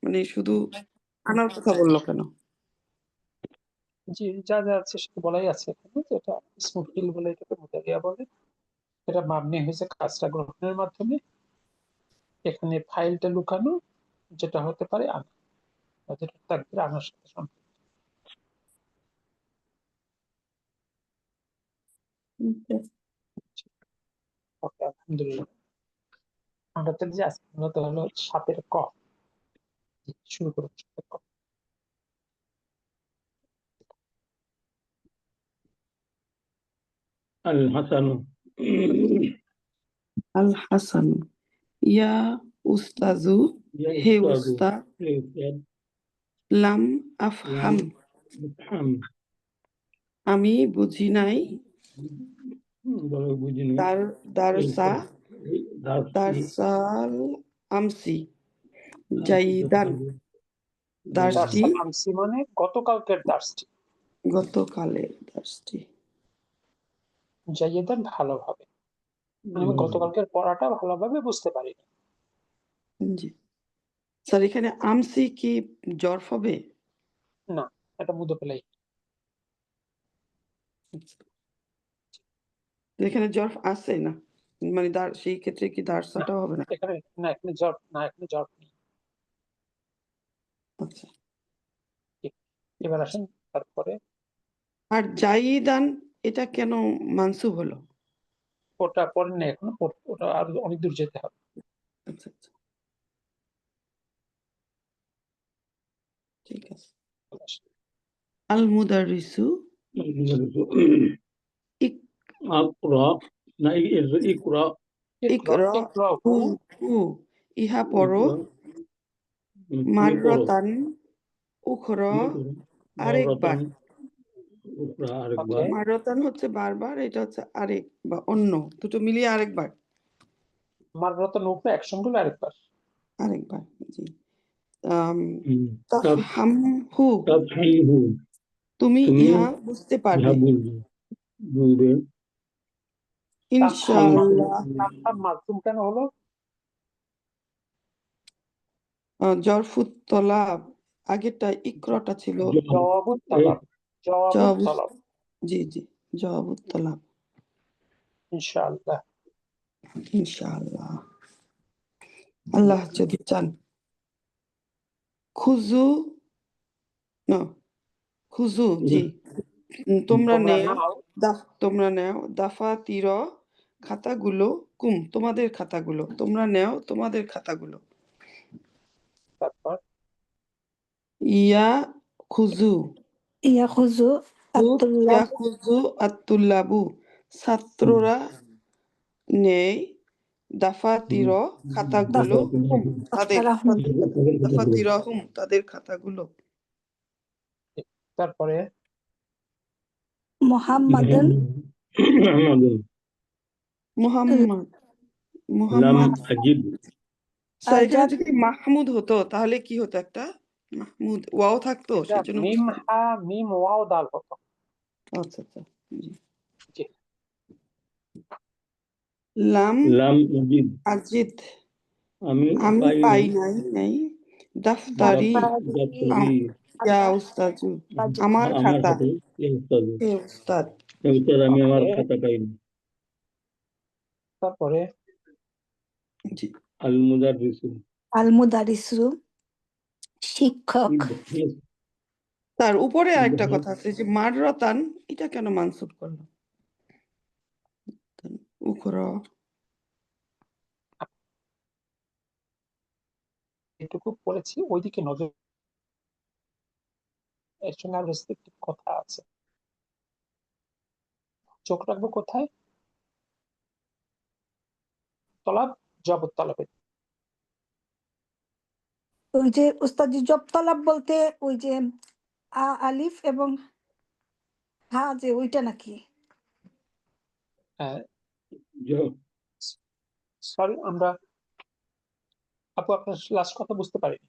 মানে শুধু আনার কথা বললো কেন? জি, যা আছে সেটা বলাই আছে এখানে যে এটা ইসমুল ফিল বলে এটাকে মুতারিয়া বলে। এটা মাবনি হয়েছে কাজটা গ্রহণের মাধ্যমে। এখানে ফাইলটা লুকানো, যেটা হতে পারে আনা, যেটা তাকদির আনার সাথে সম্পর্কিত। ওকে, আলহামদুলিল্লাহ। আমরা তো যে আজকে মূলত হলো ৭ এর ক। শুরু করুন ৭ এর ক। আল হাসান আল হাসান ইয়া উস্তাজু হে উস্তাদ লাম আফহাম আমি বুঝি নাই দারসা দারসাল আমসি জাইদান দার্সটি দারসাল আমসি মানে গতকালকের দার্সটি, গতকালের দার্সটি জাইদান ভালোভাবে, আমি গতকালকের পড়াটা ভালোভাবে বুঝতে পারিনি। জি স্যার, এখানে আমসি কি জরফ হবে? না, এটা মুদফেলাই। এখানে জরফ আছে না, মানে সেই ক্ষেত্রে কি দারসাটাও হবে না? এখানে না, এখানে জরফ না, এখানে জরফ নেই। আচ্ছা, এবার আসেন তারপরে। আর জাইদান এটা কেন মানসুব হলো? ওটা পড়েন না এখনো, ওটা আর অনেক দূর যেতে হবে। আচ্ছা আচ্ছা, ঠিক আছে। আল মুদারিসু ইকরাহু ইহা পড়ো মাররাতান উখরা আরেকবার। মাররাতান হচ্ছে বারবার, এটা হচ্ছে আরেক বা অন্য, দুটো মিলিয়ে আরেকবার। মাররাতান উপরে একসঙ্গে হলো আরেকবার। আরেকবার, জি। তাফহামহু তুমি ইহা বুঝতে পারবে ইনশাআল্লাহ। মাযযুম কেন হলো? জরফুত তলাব, আগেরটা ইকরাটা ছিল জওয়াবুত তলাব। জওয়াবুত তলাব, জি জি, জওয়াবুত তলাব। ইনশাআল্লাহ। ইনশাআল্লাহ, আল্লাহ যদি চান। খুজু না, খুজু, জি, তোমরা নেও দাফা তীর খাতাগুলো, তোমাদের খাতাগুলো, তোমরা নেও তোমাদের খাতাগুলো। তারপর ইয়া খুজু আত্তুল্লাবু, ছাত্ররা নেই দাফাতির খাতাগুলো, তাদের খাতাগুলো। তারপরে মুহাম্মদ এখানে যদি মাহমুদ হতো তাহলে কি হতো? একটা মাহমুদ ওয়াও থাকতো, সেজন্য মিম ওয়াও দাল হতো। আচ্ছা আচ্ছা, জি। লাম আজিদ আমি পাই নাই দাফতারি ইয়া উস্তাজু, আমার খাতা হে উস্তাদ। আমি আমার খাতা পাইনি। তারপরে জি, আল মুদারিসু শিক্ষক। তার উপরে আরেকটা কথা আছে যে মাররাতান, এটা কেন মানসুব করলো? উখরা এটুকু পড়েছি, ওইদিকে নজর, এর সঙ্গে আর রেসপেক্টিভ কথা আছে। চোখ রাখবো কোথায়? তলাব, জবত তলাবে। ওই যে উস্তাদি জব তলাব বলতে ওই যে আলিফ এবং হা, যে ওইটা নাকি? সরি, আমরা আপু আপনার লাস্ট কথা বুঝতে পারিনি।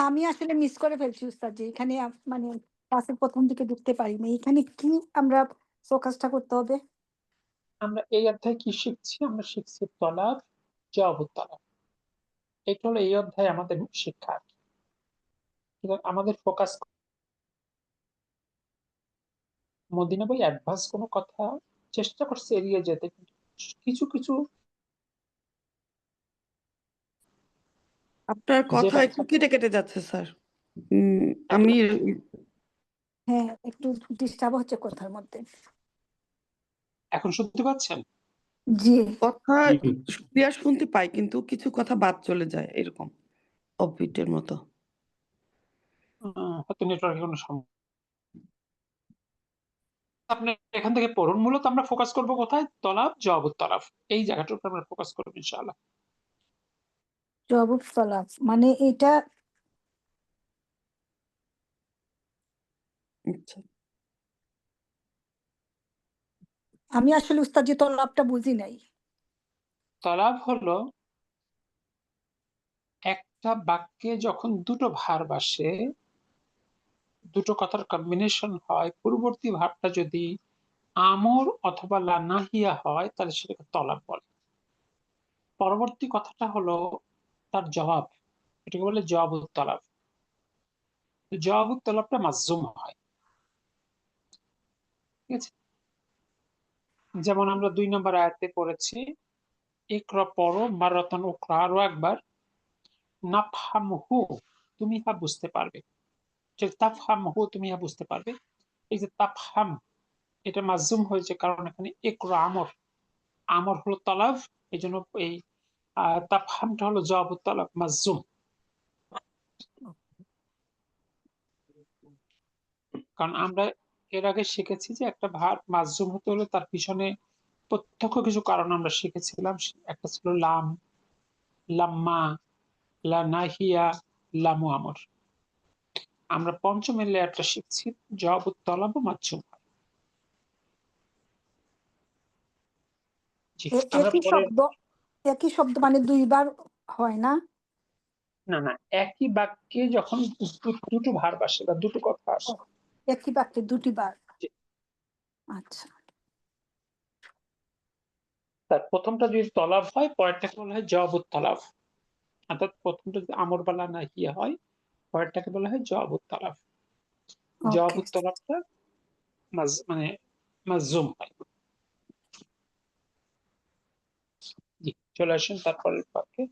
আমি আসলে মিস করে ফেলছি উস্তাদ, এখানে মানে ক্লাসের প্রথম দিকে ঢুকতে পারিনি। এখানে কি আমরা ফোকাসটা করতে হবে? আমরা এই অধ্যায়ে কি শিখছি? আমরা শিখছি তলাব, জওয়াবুত তলাব। এটা হলো এই অধ্যায়ে আমাদের শিক্ষা। কিন্তু আমাদের ফোকাস মদিনা ভাই অ্যাডভান্স কোনো কথা চেষ্টা করছে এড়িয়ে যেতে, কিন্তু কিছু কিছু আপনার যে কথা একটু কেটে কেটে যাচ্ছে স্যার। এখন আমি হ্যাঁ, একটু ডিস্টার্ব হচ্ছে কথার মধ্যে। এখন শুনতে পাচ্ছেন? জি, কথা জি। ক্লিয়ার শুনতে পাই, কিন্তু কিছু কথা বাদ চলে যায়, এরকম অফবিটের মতো। হয়তো নেটওয়ার্কের কোনো সমস্যা। আপনি এখান থেকে পড়ুন। মূলত আমরা ফোকাস করব কোথায়? তলাব, জবাব, তলাব, এই জায়গাটার উপর আমরা ফোকাস করব ইনশাআল্লাহ। জবাব তলাব মানে এটা আচ্ছা, আমি আসলে উস্তাদ জি তলাবটা বুঝি নাই। তলাব হলো একটা বাক্যে যখন দুটো ভার্ব আসে, দুটো কথার কম্বিনেশন হয়, পূর্ববর্তী ভার্বটা যদি আমর অথবা লা নাহিয়া হয় তাহলে সেটাকে তলাব বলে। পরবর্তী কথাটা হলো তার জবাব, এটাকে বলে জবাবুত তলাব। জবাবুত তলাবটা মাজজুম হয়, ঠিক আছে? যেমন আমরা 2 নম্বর আয়াতে পড়েছি, ইকরা পড়ো, মারাতান উকরা, আরো একবার, নাফহামহু, তুমি ইহা বুঝতে পারবে। যে তাফহামহু, তুমি ইহা বুঝতে পারবে, এই যে তাফহাম, এটা মাজজুম হয়েছে কারণ এখানে ইকরা আমর, আমর হলো তলাব, এই জন্য এই তাফহামটা হলো জবাবুত তলাব মাজজুম। কারণ আমরা এর আগে শিখেছি যে একটা ভার্ব মাজজুম হতে হলে তার পিছনে প্রত্যক্ষ কিছু কারণ আমরা শিখেছিলাম। একটা ছিল লাম, লাম্মা, লা নাহিয়া, লামু আমর। আমরা পঞ্চমের লেয়ারটা শিখছি, জবাবুত তলাব ও মাজজুম। জি, আমরা পরের, একই শব্দ মানে দুইবার হয় না? না না, একই বাক্যে যখন দুটো ভার্ব আসে বা দুটো কথা আসে। একই বাক্যে দুটি বার। জি। আচ্ছা, তার প্রথমটা যদি তলাব হয়, পরেরটাকে বলা হয় জবাবুত তলাব। অর্থাৎ প্রথমটা যদি আমর বালা না হিয়া হয়, পরেরটাকে বলা হয় জবাবুত তলাব। ওকে। জবাবুত তলাবটা মানে মাজজুম হয়। জি, চলে আসেন তারপরের বাক্যে।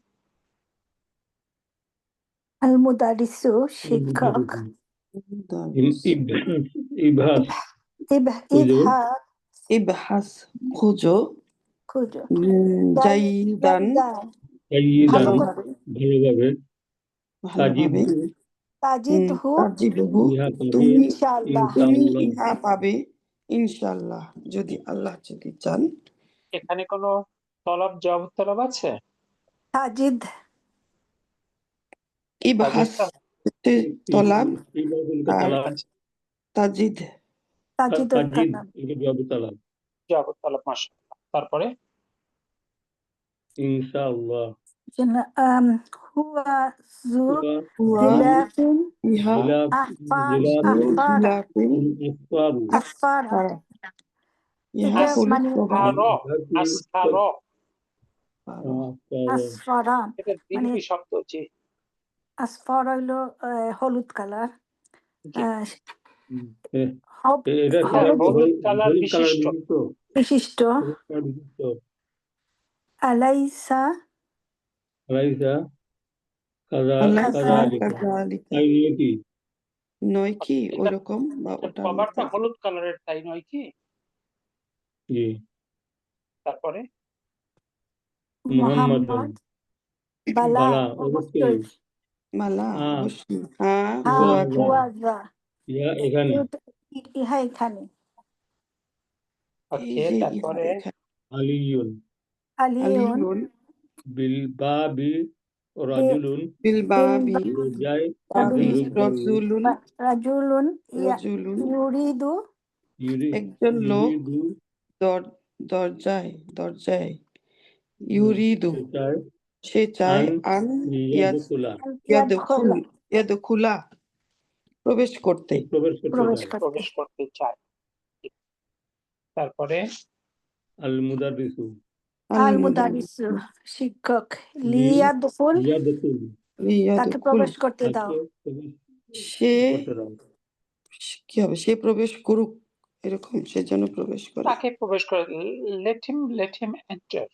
আল মুদারিসু শিক্ষক, ইবহাস, ইবহাস ইবহাস খুঁজো, খুঁজো, জাইদান জাইয়িদান, ভালোভাবে, ভালোভাবে, ভালোভাবে, তাজিদহু তাজিদহু, ইহা পাবে তুমি ইনশাআল্লাহ। তুমি ইনশাআল্লাহ। ইহা পাবে ইনশাআল্লাহ, যদি আল্লাহ যদি চান। এখানে কোনো তলব জবাব তলব আছে? তাজিদ ইবহাস হচ্ছে তলাব, আর আচ্ছা, তাজিদ তাজিদুল তাজিদ, কালাম। এটা জবাব তালাব। জবাব তলব, মাশাআল্লাহ। তারপরে ইনশাআল্লাহ, হুয়া জু হুয়া হুয়া গিলাফিন ইহা জিলাফ, আফারা গিলাফিন আসফারু, আসফারা। ইহা এটা হলুদ মানে প্রবাহ, আসফার, আসফারা এটা মানে দ্বিলিপি শব্দ। জি, আসফারা হইলো হলুদ কালার। জি। এটা হলুদ কালার হলুদ কালার বিশিষ্ট। বিশিষ্ট। হলুদ কালার বিশিষ্ট। আলাইসা রাইসা কাজা আলাইসা কাযালিকা, কাযালিকা, তাই নিয়ে কি? নয় কি এটা ওইরকম বা ওটার কভারটা মতো। হলুদ কালারের, তাই নয় কি? জি, তারপরে মুহাম্মাদুন, মোহাম্মদ বালা বালা, অবশ্যই। অবশ্যই, মালা হ্যাঁ, অবশ্যই, হ্যাঁ হা হুয়া হুয়া যা, হুয়া যা ইয়া এখানে, ইহা এখানে। এই ওকে, যে ইহা তারপরে এখানে, আলিয়ুন, আলিউন আলিউন বিল বাবি রাজুলুন, বিল বাবি দরজায় বাবি একজন লোক দাঁড়িয়ে, রজুলুন, রাজুলুন রজুলুন ইউরিদু একজন লোক, ইউরিদু, দরজায় দরজায়, সে ইউরিদু চায়, সে চায়, আন আন ইয়াদখুলা, ইয়াদখুলা প্রবেশ করতে, প্রবেশ করতে প্রবেশ চায়। করতে। প্রবেশ করতে চায়। তারপরে আল মুদাররিসু, আল মুদারিসু শিক্ষক, লিয়াদখুল ইয়াদখুল তাকে লিয়াদখুল প্রবেশ করতে দাও। তাকে প্রবেশ সে করতে দাও। কি হবে, সে প্রবেশ করুক, এরকম সে যেন প্রবেশ করে, তাকে প্রবেশ করে, let him enter।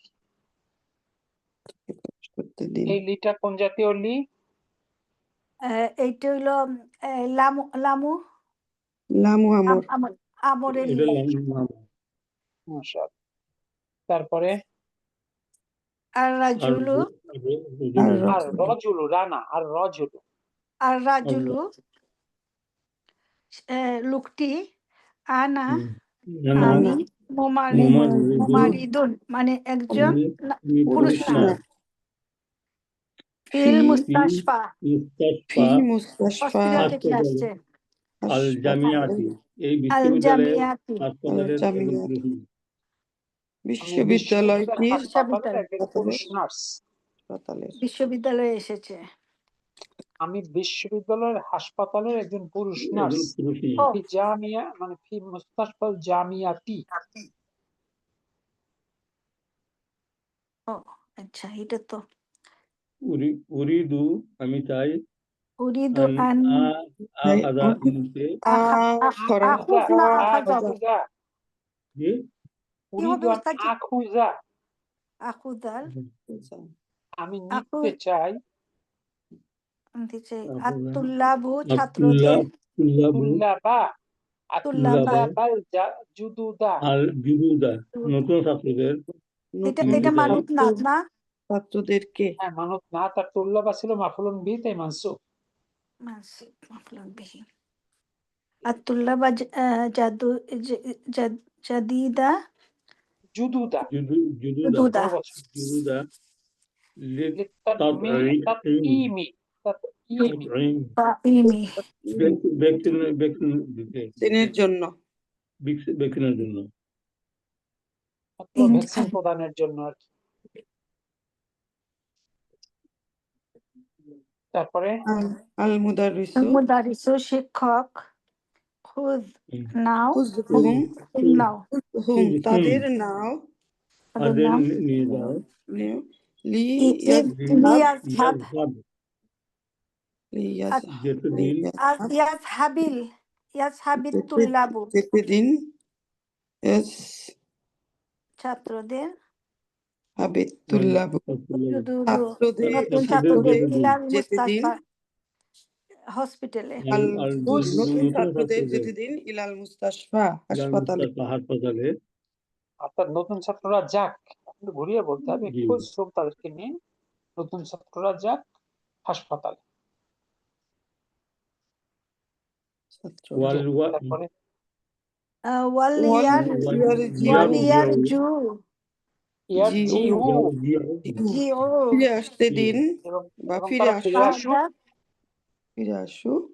প্রবেশ করতে দিন। এই লিটা কোন জাতীয় লি? এইটা হইলো লামু লামু লামু আমর, আমরের এটা লি। নাম। মাশাআল্লাহ। তারপরে আর আর রাজুলু আর আর রজুলু, রানা আর রজুলু। আর রাজুলু লোকটি, আনা আমি মুমারিদুন মানে একজন পুরুষ না। ফিল মুস্তাশফা ফি মুস্তাশফা হসপিটাল থেকে আসছে। আল জামিয়াতি এই আল বিশ্ববিদ্যালয়ের জামিয়াতি হাসপাতালের জামিয়াতি। একজন পুরুষ। বিশ্ববিদ্যালয়টি হাসপাতালের একজন পুরুষ নার্স। হাসপাতালের বিশ্ববিদ্যালয়ে এসেছে। আমি বিশ্ববিদ্যালয়ের হাসপাতালের একজন পুরুষ নার্স। একজন পুরুষ নিয়ে। ও ফি জামিয়া মানে ফি মুস্তাশফাল জামিয়াতি। ও আচ্ছা, এটা তো উরিদু আমি চাই উরিদু আন আখাযা নিতে। আখুজ না আখাযা হবে? জি কি হবে উরিদু আন উস্তাদ জি? আখুজা, আখুদাল আমি নিতে চাই। নিতে চাই। আতুল্লাবু ছাত্রদের, তুল্লাবা তুল্লাবা আতুল্লাবাল জুদুদা। আল জুদুদা নতুন ছাত্রদের। এটা মানুষ না না ছাত্রদেরকে হ্যাঁ, মানব না, তার তুল্লাবা ছিল মাফুলুন বি, তাই মানসুব। মানসিক মাফলুন বিহি। আতুল্লাবা জাদু জাদিদা জুদুদা জুদুদা বহুবচন। জুদুদা লিতাতমিমি তাতঈমি ইমি দিনের জন্য, ভ্যাকসিনের জন্য। ভ্যাকসিন প্রদানের জন্য আর কি। তারপরে আল মুদারিসু মুদারিসু শিক্ষক, খুদ নাও খুযহুম নাও তাদের নাও, তাদের নাম নিয়ে যাও। ইয়াজহাব যেদিন ইয়াজহাবিত তুল্লাবু যেতে দিন ছাত্রদের হাবিতুল্লাহ ছাত্রদের নতুন ছাত্রদের ইলাল যেতে দিন, মুস্তাশফা হসপিটালে। নতুন ছাত্রদের যেতে দিন ইলাল মুস্তাশফা হাসপাতালে। হাসপাতালে অর্থাৎ নতুন ছাত্ররা যাক, আপনি ঘুরিয়ে বলতে হবে, জি। খোঁজ খোঁজ তাদেরকে নিয়ে নতুন ছাত্ররা যাক হাসপাতালে। তারপরে ওয়ালিয়ারজু ইয়ারজিউ জিও ফিরে আসতে দিন এবং বা এবং ফিরে তারা আসুক, ফিরে আসুক।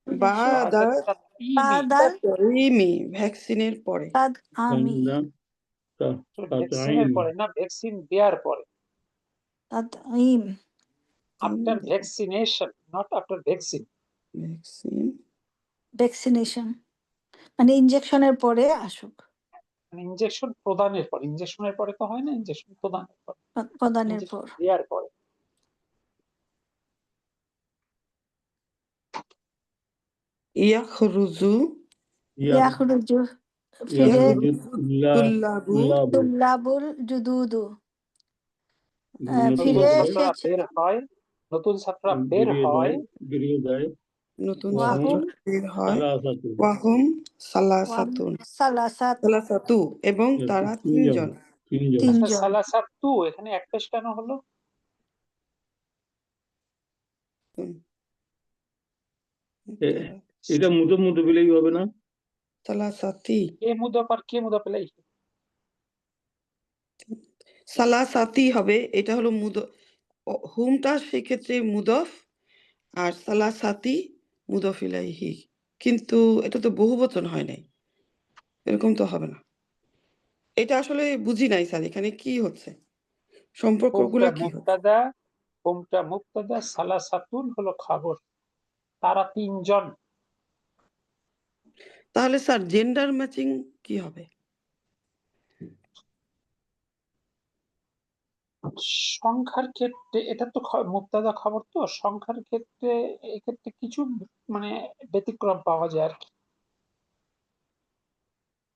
বাদাল বাদাল ভ্যাকসিনের পরে, আমি ভ্যাকসিনের পরে না, ভ্যাকসিন দেওয়ার পরে। তাদঈম after vaccination, not after vaccine. Vaccination মানে ইনজেকশনের পরে আসুক, মানে ইনজেকশন প্রদানের পর, ইনজেকশনের পরে তো হয় না, ইনজেকশন প্রদানের পর, প্রদানের পর। দেওয়ার পরে। ইয়াখরুজু ইয়াখরুজু ফিরে তুল্লাবুল জুদুদু ফিরে এসেছে। নতুন ছাত্ররা বের হয়, বেরিয়ে যায়। নতুন ওয়াহুম বের হয়, ওয়াহুম সালাসাতু এবং তারা তিনজন। সালাসাতু এখানে এক পেশ কেন হলো? এটা মুদে পেলেই হবে না? সালাসাতি কে মুদাফার কে মুদাফিলাই? সালাসাতি হবে, এটা হলো হুমটা সেক্ষেত্রে মুদফ, আর সালাসাতি মুদফ ইলাইহি, কিন্তু এটা তো বহুবচন হয় নাই, এরকম তো হবে না। এটা আসলে বুঝি নাই স্যার, এখানে কি হচ্ছে, সম্পর্কগুলো কি হচ্ছে? হুমটা মুবতাদা, সালাসাতুন হলো খবর, তারা তিনজন। তাহলে স্যার জেন্ডার ম্যাচিং কি হবে? সংখ্যার ক্ষেত্রে এটা তো মুবতাদা খবর, তো সংখ্যার ক্ষেত্রে এক্ষেত্রে কিছু মানে ব্যতিক্রম পাওয়া যায় আর কি।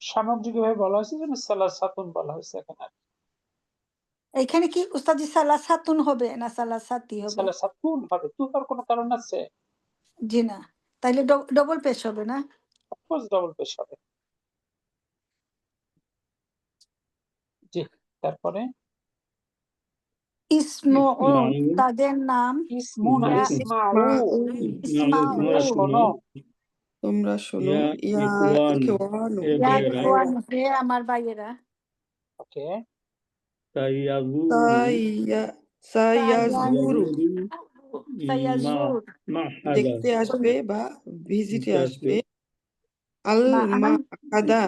সামগ্রিকভাবে বলা হয়েছে যেন সালাসাতুন বলা হয়েছে এখানে। এখানে কি উস্তাদি সালাসাতুন হবে না সালাসাতি হবে? সালাসাতুন হবে, তু হওয়ার কোনো কারণ আছে? জি না, তাইলে ডবল পেশ হবে না? অফকোর্স ডবল পেশ হবে। জি, তারপরে ইসমুন ইসমাইল তাদের নাম, ইসমু না ইয়া ইসমাউ। ইসমাউ শোনো, তোমরা শোনো, ইয়া ইয়া ইখওয়ান ইখওয়ানু এ ইয়া ভাইয়েরা ইখওয়ান হে আমার ভাইয়েরা, ওকে, সাইয়াজুরু সাইয়া সাইয়াজুরু ইয়াজুরু সায়াজুর মাহাদা দেখতে আসবে বা ভিজিটে দিতে আসবে। আসবে আল মাআন মাহাদা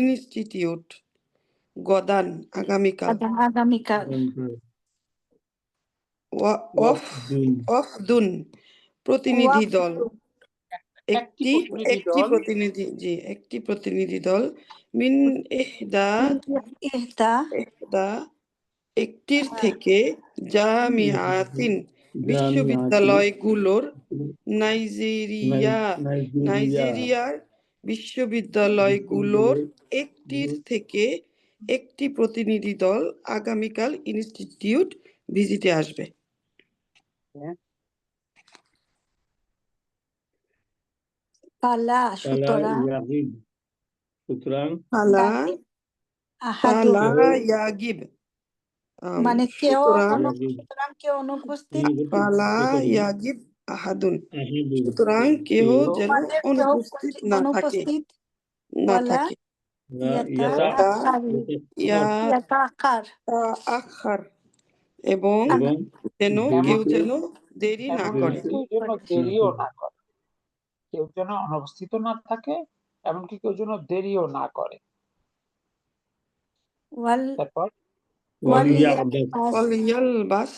ইনস্টিটিউট গদান আগামীকাল। আগামীকাল। ওয়াফদুন অফদুন প্রতিনিধি দল, একটি একটি প্রতিনিধি দল মিন ইহদা ইহদা একটির থেকে জামিআতিন জামিআতিন বিশ্ববিদ্যালয়গুলোর নাইজেরিয়া নাইজেরিয়ার বিশ্ববিদ্যালয়গুলোর একটির থেকে একটি প্রতিনিধি দল আগামীকাল ইনস্টিটিউট ভিজিটে আসবে। পালা তালা সুতরাং ইয়াগিব সুতরাং ফালা আহাদুন ইয়াগিব মানে কেউ সুতরাং সুতরাং কেউ অনুপস্থিত, ফালা ইয়াগিব আহাদুন আহাদুন সুতরাং কেহ যেন তোমাদের কেউ অনুপস্থিত না থাকে ওয়ালা ইয়াতা ইয়াতাআখার আখার এবং এবং যেন কেউ যেন দেরি না করে। কেউ যেন দেরিও না করে, কেউ যেন অনুপস্থিত না থাকে, এমনকি কেউ যেন দেরিও না করে। তারপর ওয়ালিয়ালবাস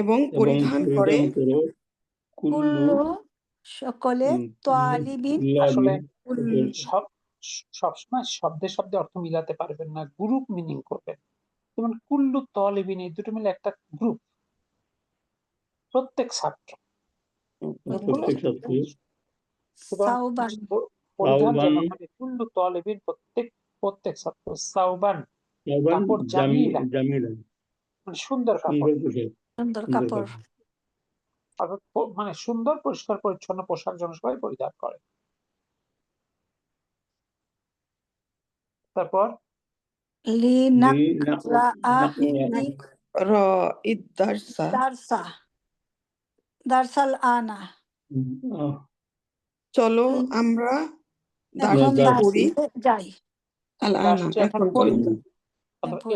এবং পরিধান করে করো কুল্লু সকলে তালিবিন আসলে তালিবিন সবসময় শব্দে শব্দে অর্থ মিলাতে পারবেন না, গ্রুপ মিনিং করবেন। যেমন কুল্লু তালিবিন, এই দুটো মিলে একটা গ্রুপ, প্রত্যেক ছাত্র। প্রত্যেক ছাত্র সাউবান পরিধান যেন সাউবান হবে কুল্লু তালিবিন, প্রত্যেক ছাত্র সাউবান সাউবান কাপড় জামিলা, জামিলা মানে সুন্দর কাপড়, পোশাক সুন্দর কাপড়। অর্থাৎ মানে সুন্দর পরিষ্কার পরিচ্ছন্ন পোশাক যেন সবাই পরিধান করে। তারপর দারসাল আনা চলো আমরা এখন পড়ি। যাই। এখন পড়ি,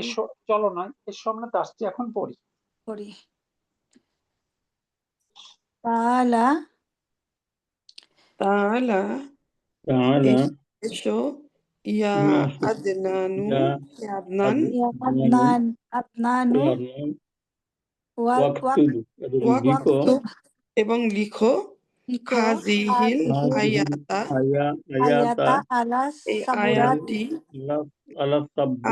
এসো চলো না, এসো আমরা দাসটি এখন পড়ি। তাআলা এসো ইয়া আদনানু আদনানু ওয়াক্তুব এবং লিখো হাযিহিল আয়াতা এই আয়াতটি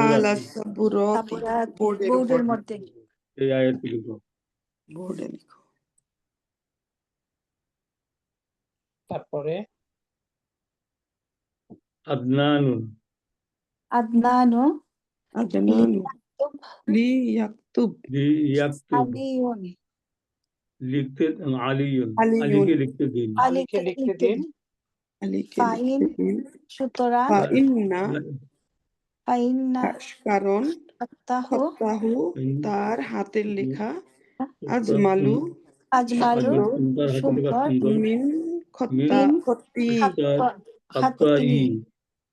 আলা সাবুরাতি বোর্ডের মধ্যে এই আয়াতটি লিখো। বোর্ডে লিখো। তারপরে আদনানু লিয়াকতুব আলিয়ুন লিখতে আলিয়ুন আলিয়ুন আলীকে লিখতে দিন। আলীকে লিখতে দিন। সুতরাং কারণ খত্তাহু তার হাতের লেখা আজমালু মিন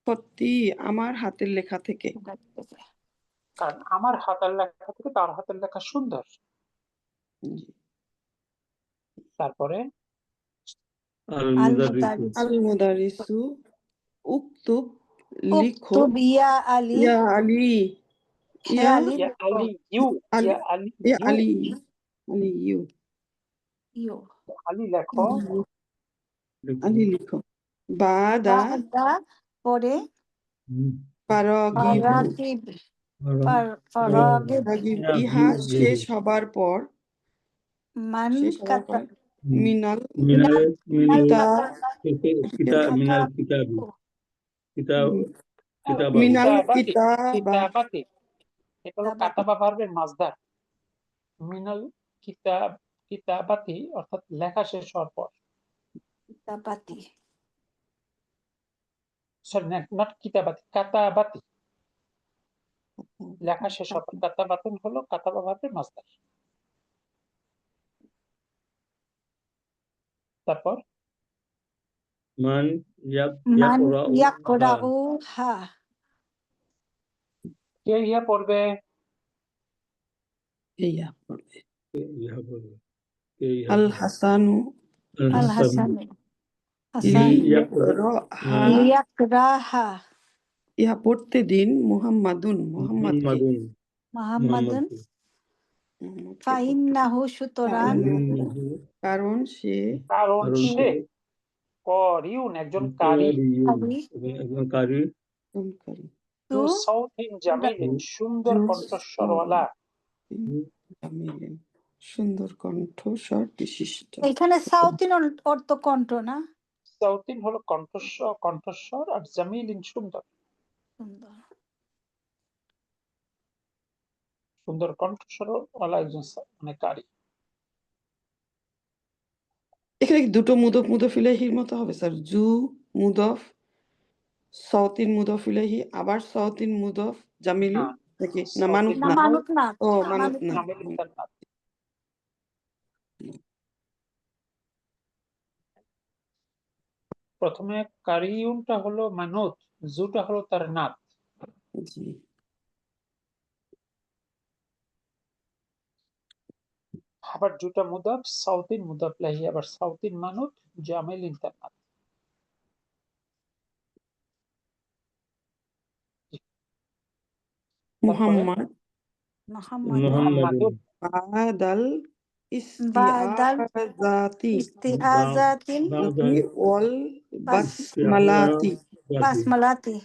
খত্তি আমার হাতের লেখা থেকে। কারণ আমার হাতের লেখা থেকে তার হাতের লেখা সুন্দর। তারপরে আল মুদারিসু উক্তুব লিখো ইয়া আলী ইয়া আলী ইয়া আলী ইউ ইয়া আলী ইউ আলী লেখো আলী লিখো বাদা পরে পারাগিব ফরাগে ইহা শেষ হবার পর মান শেষ হবার কাতা পর মিনাল মিনাল কিতা মিনাল কিতাবি কিতাব কিতাবাবু মিনাল কিতাবাতি কিতাবা কিতাবাতি এটা হলো কাতাবা ভার্বের মাজদার। মিনাল কিতাবাতি অর্থাৎ লেখা শেষ হওয়ার পর, কিতাবাতি সরি নট কিতাবাতি, কাতাবাতি লেখা শেষ হওয়ার পর। কাতাবাতুন হলো কাতাবা ভার্বের মাজদার। তারপর মান মান ইয়াকরাউ ইয়াকরাউ হা কে ইহা পড়বে? ইয়া পড়বে ইহা বলবে আল হাসানু আল হাসান হাসান হাসান লিয়াকরাহা লিয়াকরাহা ইহা পড়তে দিন মুহাম্মাদুন মুহাম্মাদকে মুহাম্মাদুন মুহাম্মাদুন মুহাম্মাদকে ফাইন্নাহু সুতরাং কারণ সে কারণ কারণ সে করিউন একজন কারি, একজন কারি কারি টু সাউথিন জামিলিন সুন্দর কণ্ঠস্বরওয়ালা। জামিলিন সুন্দর কণ্ঠস্বর বিশিষ্ট। এখানে সাউথিন অর্থ কণ্ঠ না, সাউথিন হলো কণ্ঠস্বর আর জামিলিন সুন্দর, সুন্দর সুন্দর কণ্ঠস্বরওয়ালা একজন মানে কারি। এখানে কি দুটো মুদফ ইলাইহির মতো হবে স্যার? জু মুদফ সাউতিন মুদফ ইলাইহি আবার সাউতিন মুদফ জামিলু না, নাকি না মানুষ না না মানুষ না ও মানুষ না জামিলিন তার নাম। প্রথমে কারিউনটা হলো মানত, জুটা হলো তার নাত। জি আবার জুটা মুদাফ, সাউথিন মুদাফ লাহি, আবার সাউথিন মানত, জামিলিন তার নাত। মুহাম্মদ মুহাম্মদ মুহাম্মাদুন বাদাল বাদাল ইস্তিয়াজাতি ইস্তিআজাতিল ওয়াল বাসমালাতি বাসমালাতি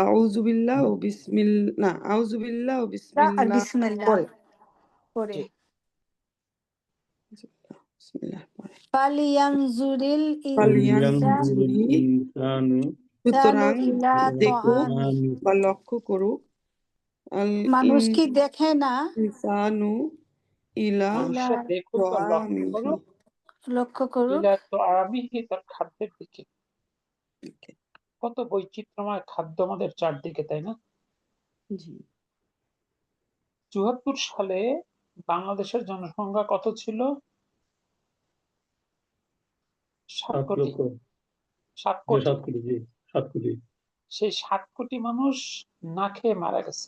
আউযু বিল্লাহ ও বিসমিল্লাহ না আউযু বিল্লাহ ও আর বিসমিল্লাহ বিসমিল্লাহ পরে পরে জি। বিসমিল্লাহ পরে ফালিয়ানজুরিল ফালিয়ানজুরি ইনসানু সুতরাং ইলা দেখুক তাআমি বা লক্ষ্য করুক আল মানুষ কি দেখে না ইনসানু ইলা মানুষরা দেখুক বা লক্ষ্য করুক লক্ষ্য করুক ইলা তো আমিহি তার খাদ্যের দিকে। কত বৈচিত্র্যময় খাদ্য আমাদের চারদিকে, তাই না? জি ৭৪ সালে বাংলাদেশের জনসংখ্যা কত ছিল? ৭ কোটি। ৭ কোটি। 7 কোটি সেই ৭ কোটি মানুষ না খেয়ে মারা গেছে,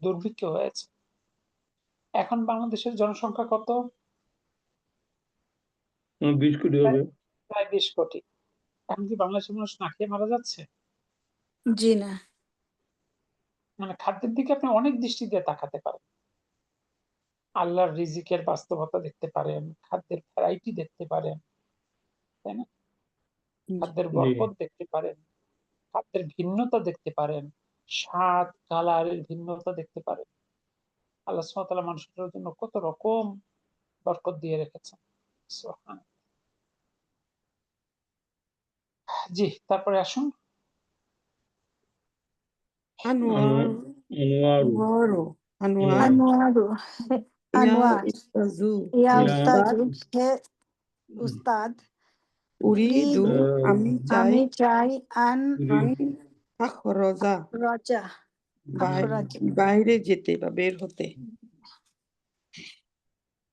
দুর্ভিক্ষ হয়েছে। এখন বাংলাদেশের জনসংখ্যা কত? 20 কোটি হবে। প্রায় ২০ কোটি। এখন কি বাংলাদেশের মানুষ না খেয়ে মারা যাচ্ছে? জি না মানে খাদ্যের দিকে আপনি অনেক দৃষ্টি দিয়ে তাকাতে পারেন, আল্লাহর রিজিকের বাস্তবতা দেখতে পারেন, খাদ্যের ভ্যারাইটি দেখতে পারেন, তাই না? খাদ্যের বরকত দেখতে পারেন, খাদ্যের ভিন্নতা দেখতে পারেন, স্বাদ কালারের ভিন্নতা দেখতে পারেন। আল্লাহ সুবহানাহু ওয়া তাআলা মানুষের জন্য কত রকম বরকত দিয়ে রেখেছেন। সুবহানাল্লাহ। জি, তারপরে আসুন। আনোয়ার আনোয়ারু আনোয়ার আনোয়ারু ইয়া আনোয়ার উস্তাজু ইয়া ইয়া উস্তাজু হে উস্তাদ উরিদু আমি চাই আমি চাই আন আন আখরাজা রাজা আখরাজা বাইরে যেতে বা বের হতে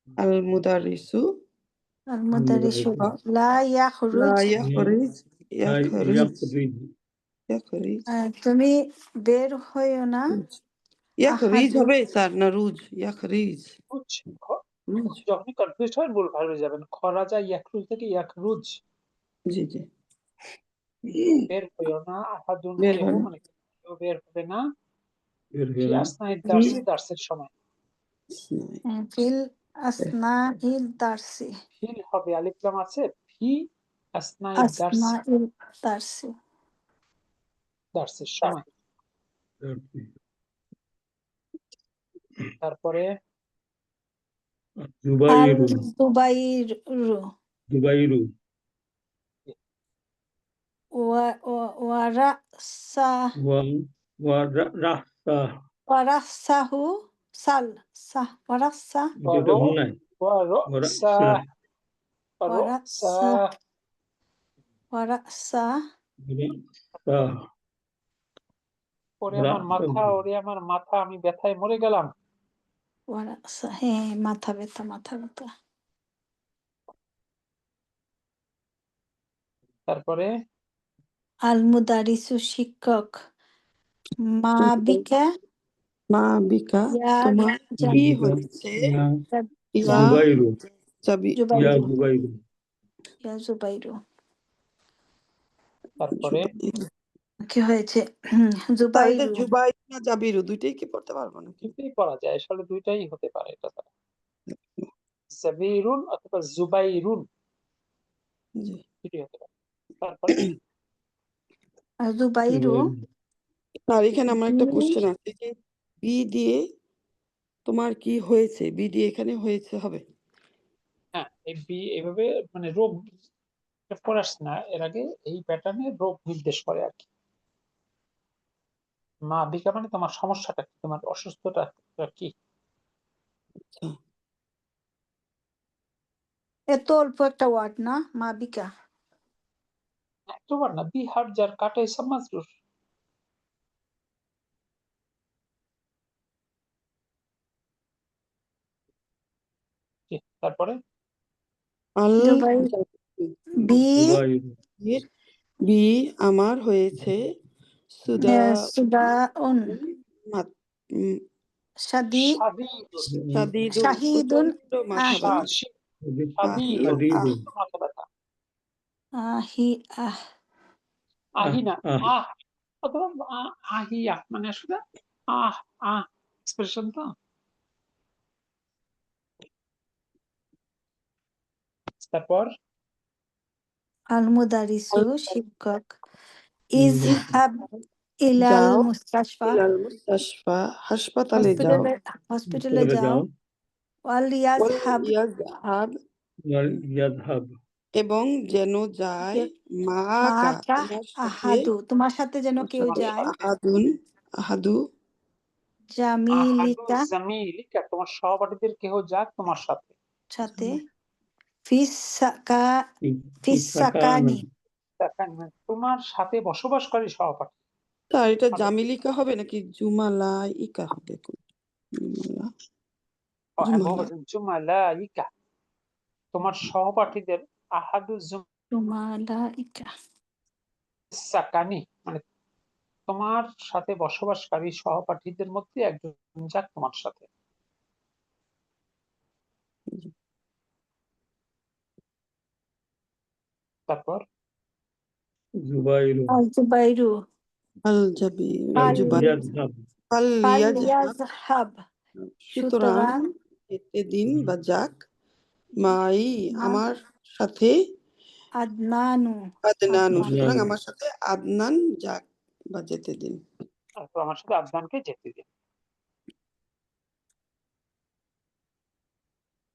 আল মুদারিসু আল মুদারিসু লা ইয়াখরুজ লা ইয়াখরিজ ইয়াখরিজ তুমি বের হইও না ইয়াখরিজ আহাদু হবে স্যার না রুজ ইয়াখরিজ রুজ যখনই কনফিউজ হয় ভুল ভাবে যাবেন। খরাজা ইয়াখরুজ থেকে ইয়াখরুজ। জি জি বের হইও না, আহাদুন বের কেহ, হয় না। মানে কেউ বের হবে না। বের ফি হয়ে না। আসনাই দার্সের সময়। ফিল আসনাইল দারসি ফিল হবে, আলিফ লাম আছে। ফি আসনাই আসনাইল দারসি দার্সের সময়। তারপরে আল জুবাইরু জুবাইরু জুবাইরু ওয়ারাসা ওয়া ওয়া রাসা ওয়ারাসাহু ওয়ারাসা যেটা হুনাই ওয়ারসা ওয়ারাসা রসা ওয়ারাসা ওরে আমার মাথা আমি ব্যথায় মরে গেলাম। ওয়ারাসা হ্যাঁ মাথা ব্যথা তারপরে আল মুদারিসু শিক্ষক মা বিকা মা বিকা ইয়া তোমার জা- কি হয়েছে ইয়া জুবাইরু জাবি ইয়া জুবাইরু জুবাইরু ইয়া জুবাইরু তারপরে কি হয়েছে তার এটা জুবাইরু জুবাই না জাবিরু দুইটাই কি পড়তে পারবো নাকি? দুটোই পড়া যায়, আসলে দুইটাই হতে পারে। এটা ছাড়া জাবিরুন অথবা জুবাইরুন জি। দুটোই হতে পারে। তারপরে আর জুবাইরু আর এখানে আমার একটা বি- কোশ্চেন আছে যে বি দিয়ে তোমার কি হয়েছে, বি দিয়ে এখানে হয়েছে হবে। হ্যাঁ, এই বি এভাবে মানে রোগ পড়ে আসছে না এর আগে, এই প্যাটার্নে রোগ নির্দেশ করে আর কি। মা বিকা মানে তোমার সমস্যাটা কি, তোমার অসুস্থতা কি। আচ্ছা এত অল্প একটা ওয়ার্ড না মা বিকা একবার না বিহার যার কাটাই সমাজরুর। তারপরে আল জুবাইর বি জুবাইরু বি আমার হয়েছে সুদা সুদাউন মাত- উম, সাদি শাদীদুন শাদীদুন শাহিদুন প্রচন্ড মাথা আহি ব্যথা শাদীদুন আদিদু মাথা ব্যথা। আহি আহ আহিনা আহ আহ অথবা আহিয়া মানে আসলে আহ আহ এক্সপ্রেশন তো। তারপর আল মুদারিসু শিক্ষক ইজহাব ইলাল যাও মুস্তাশফা ইলাল মুস্তাশফা হাসপাতালে যাও হসপিটালে যাও যাও ওয়াল ওয়াল ইয়াজহাব ইয়াজহাব ইয়াদহাব এবং যেন যায় মাকা মাকা তোমার সাথে আহাদু তোমার সাথে যেন কেউ যায় আহাদু আহাদু জামিলিকা জামিলিকা তোমার সহপাঠীদের কেহ যাক তোমার সাথে। সাথে ফিসাকা ইসাকানা ফিসাকানি তোমার সাথে বসবাসকারী সহপাঠী। তার এটা জামিলিকা হবে নাকি জুমালা ইকা হবে? জুমালা হ্যাঁ, জুমালা বহুবচন জুমালাইকা তোমার সহপাঠীদের আহাদু জুমালাইকা সাকানি মানে তোমার সাথে বসবাসকারী সহপাঠীদের মধ্যে একজন যাক তোমার সাথে। তারপর জুবাইরু আল জুবাইরু আল জাবি আল জুবাই ইয়াদহাব আল ইয়াজহাব ইয়াজহাব সুতরাং সুতরাং যেতে দিন বা যাক মাই মা আমার সাথে আদনানু আদনানু আদনান সুতরাং আমার সাথে আদনান যাক বা যেতে দিন। তারপর আমার সাথে আদনানকে যেতে দিন।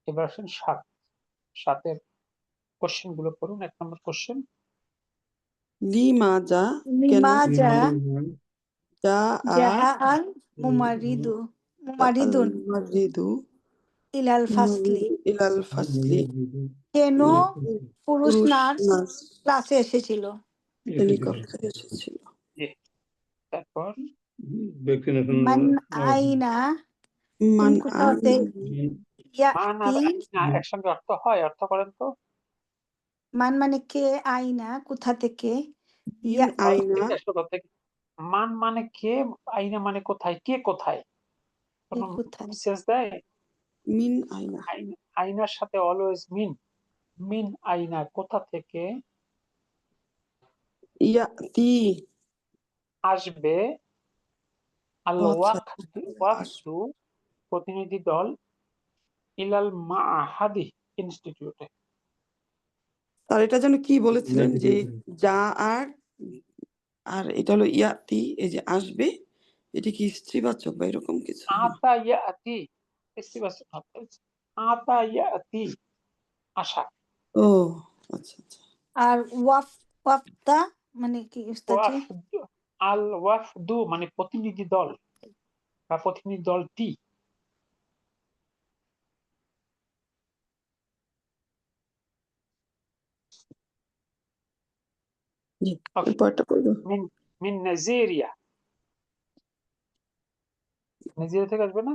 এবার আসেন সাতের কোশ্চেন গুলো করুন। 1 নম্বর কোশ্চেন, লিমাজা কেন লিমাজা যা জা আল মুমারিদুন মাজিদু ইলাল ফাসলি ইলাল ফাসলি কেন পুরুষ পুরুষ নার্স নার্স ক্লাসে এসেছিল শ্রেণীকক্ষে এসেছিল। তারপর ভ্যাকসিনেশন মান আইনা মান কোথা হতে মান আর ইয়াতি আইনা একসঙ্গে অর্থ হয়, অর্থ করেন তো। মান মানে কে আইনা কোথা থেকে মিন ইয়াতি আইনা মান মানে কে, আইনা মানে কোথায়, কে কোথায় কোনো কোথায় মেসেজ দেয়। মিন আইনা আইনার সাথে অলওয়েজ মিন আইনা কোথা থেকে ইয়াতি আসবে। আল আচ্ছা ওয়াফদু প্রতিনিধি দল ইলাল মাআহাদি ইনস্টিটিউটে। আর এটা যেন কি বলেছিলেন যে যা আর আর এটা হলো ইয়াতি এই যে আসবে এটি কি স্ত্রীবাচক বা এরকম কিছু? আতা ইয়াতি, স্ত্রীবাচক হবে। আতা ইয়াতি, আশা। ও আচ্ছা আচ্ছা। আর ওয়াফদা মানে কি উস্তাদজি? ওয়াফদু, আল ওয়াফদু মানে প্রতিনিধি দল বা প্রতিনিধি দলটি। জি, Okay. এরপরটা পড়বো। মিন নাইজেরিয়া। নাইজেরিয়া থেকে আসবে না?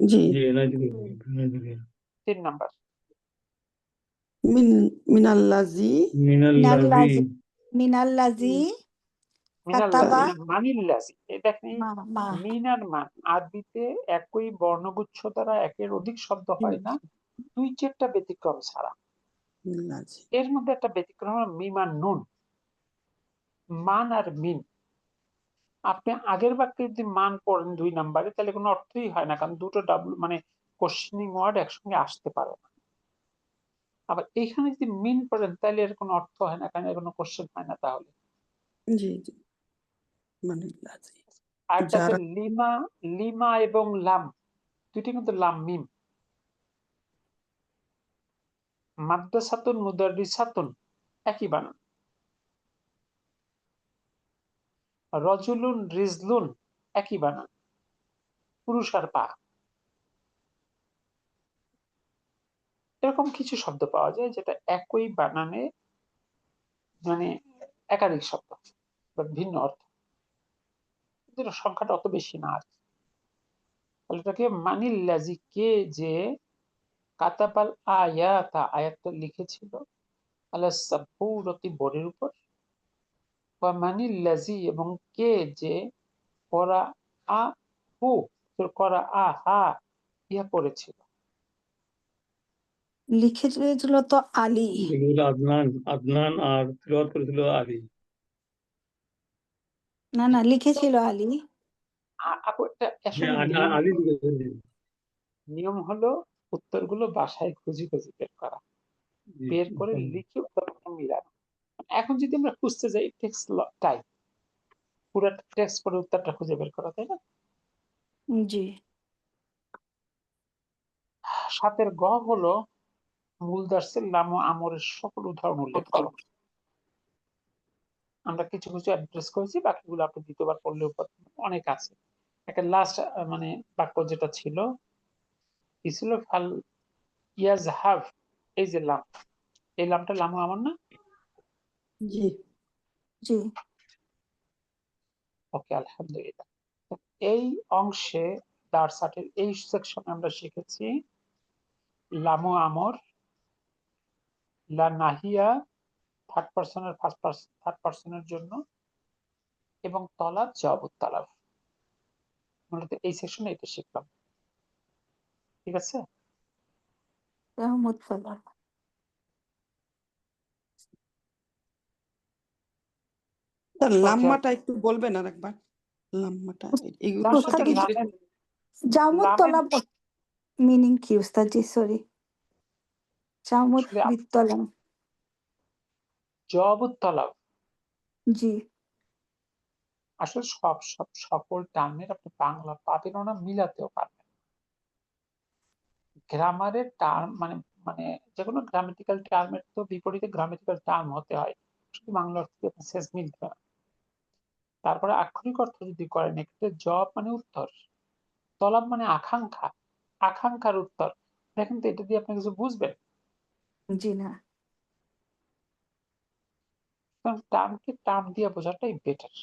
জি, জি নাইজেরিয়া 3 নাম্বার। মিনাল্লাজি মিনাল্লাযী মিনাল্লাজি মিনাল্লাযী কাতাবা না মানিল্লাযী। এই দেখেন মা মিন আর মান আরবিতে একই বর্ণগুচ্ছ দ্বারা একের অধিক শব্দ হয় না, 2-4টা ব্যতিক্রম ছাড়া। মিনাল্লাজি এর মধ্যে একটা ব্যতিক্রম হলো মিম আর নুন। মান আর মিন, আপনি আগের বাক্যে যদি মান পড়েন 2 নাম্বারে তাহলে কোনো অর্থই হয় না, কারণ দুটো ডাব্লু মানে কোশ্চেনিং ওয়ার্ড একসঙ্গে আসতে পারে না। আবার এখানে যদি মিন পড়েন তাহলে এর কোনো অর্থ হয় না, কারণ এর কোনো কোশ্চেন হয় না। তাহলে জি জি মিনাল্লাজি আর একটা হচ্ছে যারা লিমা, লিমা এবং লাম, দুইটি কিন্তু লাম মিম। মাদ্রাসাতুন মুদাররিসাতুন একই বানান। রজুলুন রিজলুন একই বানান, পুরুষ আর পা। এরকম কিছু শব্দ পাওয়া যায় যেটা একই বানানে মানে একাধিক শব্দ বা ভিন্ন অর্থ, কিন্তু সংখ্যাটা অত বেশি না। আর তাহলে এটাকে মানিল্লাজি, কে যে কাতাবাল আয়াতা, আয়াতটা লিখেছিল আলা সাব্বুরতি বোর্ডের উপর, বা মানিল্লাজি এবং কে যে করা আ হু করা আ হা ইয়া পড়েছিল। লিখেছিল তো আলী। যেগুলো আদনান আর তিলাওয়াত করেছিল আলী। না লিখেছিল আলী। আপু এটা আসলে হ্যাঁ নিয়ম, আলী লিখেছেন। নিয়ম হলো উত্তরগুলো বাসায় খুঁজি খুঁজি বের করা, জি, বের করে লিখে উত্তরটা মিলানো। এখন যদি আমরা খুঁজতে যাই টেক্স টাইপ, পুরো টেক্সট পড়ে উত্তরটা খুঁজে বের করা, তাই না? জি 7 গ হলো মূল দার্সের লাম ও আমরের সকল উদাহরণ উল্লেখ করো। আমরা কিছু কিছু অ্যাড্রেস করেছি, বাকিগুলো আপনি দ্বিতীয়বার পড়লেও অনেক আছে। একটা লাস্ট মানে বাক্য যেটা ছিল কি ছিল, ফাল ইয়াজহাব, এই যে লাম, এই লামটা লাম ও আমর না? জি জি ওকে আলহামদুলিল্লাহ। এই অংশে দারসাটের এই সেকশনে আমরা শিখেছি লাম ও আমর, লা নাহিয়া থার্ড পার্সনের থার্ড পার্সনের জন্য, এবং তলাব জবাব তালাব। মূলত এই সেকশনে এটা শিখলাম, ঠিক আছে? রহমত সাল্লাহ। তার ওকে, লাম্মাটা একটু বলবেন আর একবার, লাম্মাটা এগুলোর সাথে লাম্মাটা কি লামের, জামুত লামের তলাব মিনিং কি উস্তাদজি? সরি, জামুত আসলে বিত্তলাম। জবাব তালাব জি আসলে সকল টার্মের আপনি বাংলা পাবেনও না, মিলাতেও পারবেন। গ্রামারের টার্ম মানে মানে যে কোনো গ্রামেটিক্যাল টার্মের তো বিপরীতে গ্রামেটিক্যাল টার্ম হতে হয়, শুধু বাংলা অর্থ দিয়ে আপনার শেষ মিলবে না। তারপরে আক্ষরিক অর্থ যদি করেন, এক্ষেত্রে জব মানে উত্তর, তলাব মানে আকাঙ্ক্ষা, আকাঙ্ক্ষার উত্তর। দেখেন তো এটা দিয়ে আপনি কিছু বুঝবেন? জি না কারণ টার্মকে টার্ম দিয়ে বোঝাটাই বেটার।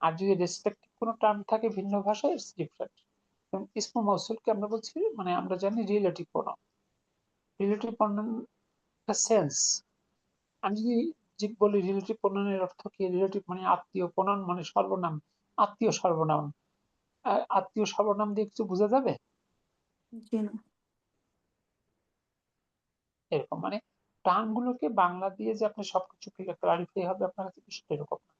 আর যদি রেসপেক্টিভ কোনো টার্ম থাকে ভিন্ন ভাষায়, ইটস ডিফারেন্ট। যেমন ইসমু মৌসুলকে আমরা বলছি মানে আমরা জানি relative pronoun, relative pronoun sense. আমি যদি বলি রিলেটিভ প্রোনাউনের অর্থ কি, রিলেটিভ মানে আত্মীয়, প্রোনাউন মানে সর্বনাম, আত্মীয় সর্বনাম। আত্মীয় সর্বনাম দিয়ে কিছু বোঝা যাবে? জি না এরকম মানে টার্ম গুলোকে বাংলা দিয়ে যে আপনি সবকিছু ক্লারিফাই হবে আপনার কাছে, বিষয়টা এরকম না।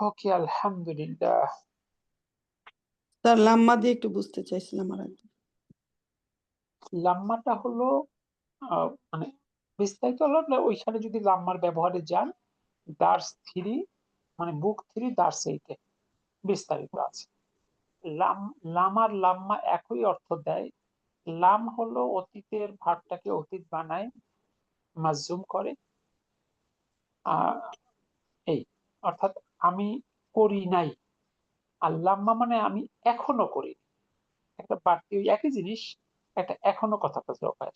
ওকে আলহামদুলিল্লাহ। তার লাম্মা দিয়ে একটু বুঝতে চাইছিলাম আর একবার। লাম্মাটা হলো মানে বিস্তারিত হলো আপনার ওইখানে যদি লাম্মার ব্যবহারে যান, দার্স 3 মানে বুক 3 দার্স 8 এ বিস্তারিত আছে। লাম আর লাম্মা একই অর্থ দেয়। লাম হলো অতীতের ভাবটাকে অতীত বানায়, মাজজুম করে। এই অর্থাৎ আমি করি নাই। আর লাম্মা মানে আমি এখনো করি। একটা বাড়তি ওই একই জিনিস, একটা এখনো কথাটা যোগ হয়।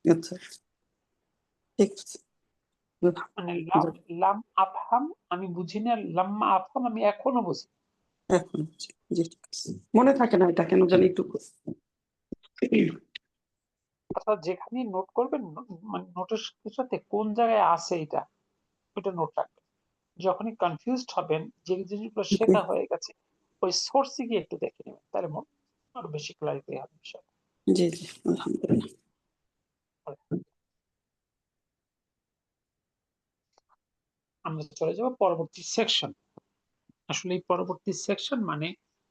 আচ্ছা, ঠিক আছে। Good. মানে লাম আফহাম আমি বুঝি না, লাম্মা আফহাম আমি এখনো বুঝি। এখন বুঝছি। জি, ঠিক আছে। মনে থাকে না এটা কেন জানি একটু অর্থাৎ যেখানে নোট করবেন মানে নোটের সাথে কোন জায়গায় আছে এটা ওইটা নোট রাখবেন। যখনই কনফিউজড হবেন যে জিনিসগুলো শেখা হয়ে গেছে ওই সোর্সে গিয়ে একটু দেখে নেবেন, তাহলে আরো বেশি ক্লারিফাই হবে বিষয়। জি জি, আলহামদুলিল্লাহ। আমরা চলে যাব পরবর্তী সেকশন। আসলে এই পরবর্তী সেকশন মানে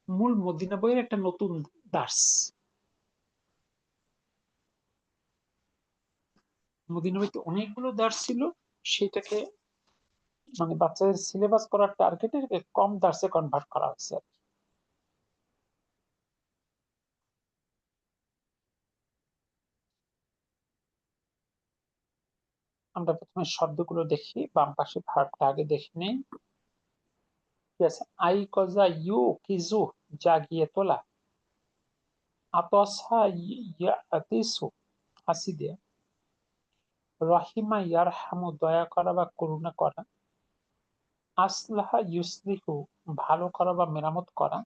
মূল মদিনা বইয়ের একটা নতুন দার্স। মদিনা বইতে অনেকগুলো দার্স ছিল, সেটাকে মানে বাচ্চাদের সিলেবাস করার টার্গেটে কম দার্সে কনভার্ট করা হয়েছে। আমরা প্রথমে শব্দগুলো দেখি, বাম পাশে ভার্বটা আগে দেখে নেই। আই কজা ইউ কিজু জাগিয়ে তোলা, আতসা ইয়াতিসু হাসি দেয়া, রহিমা ইয়ারহামু দয়া করা বা করুণা করা, আসলাহা ইউসলিহু ভালো করা বা মেরামত করা,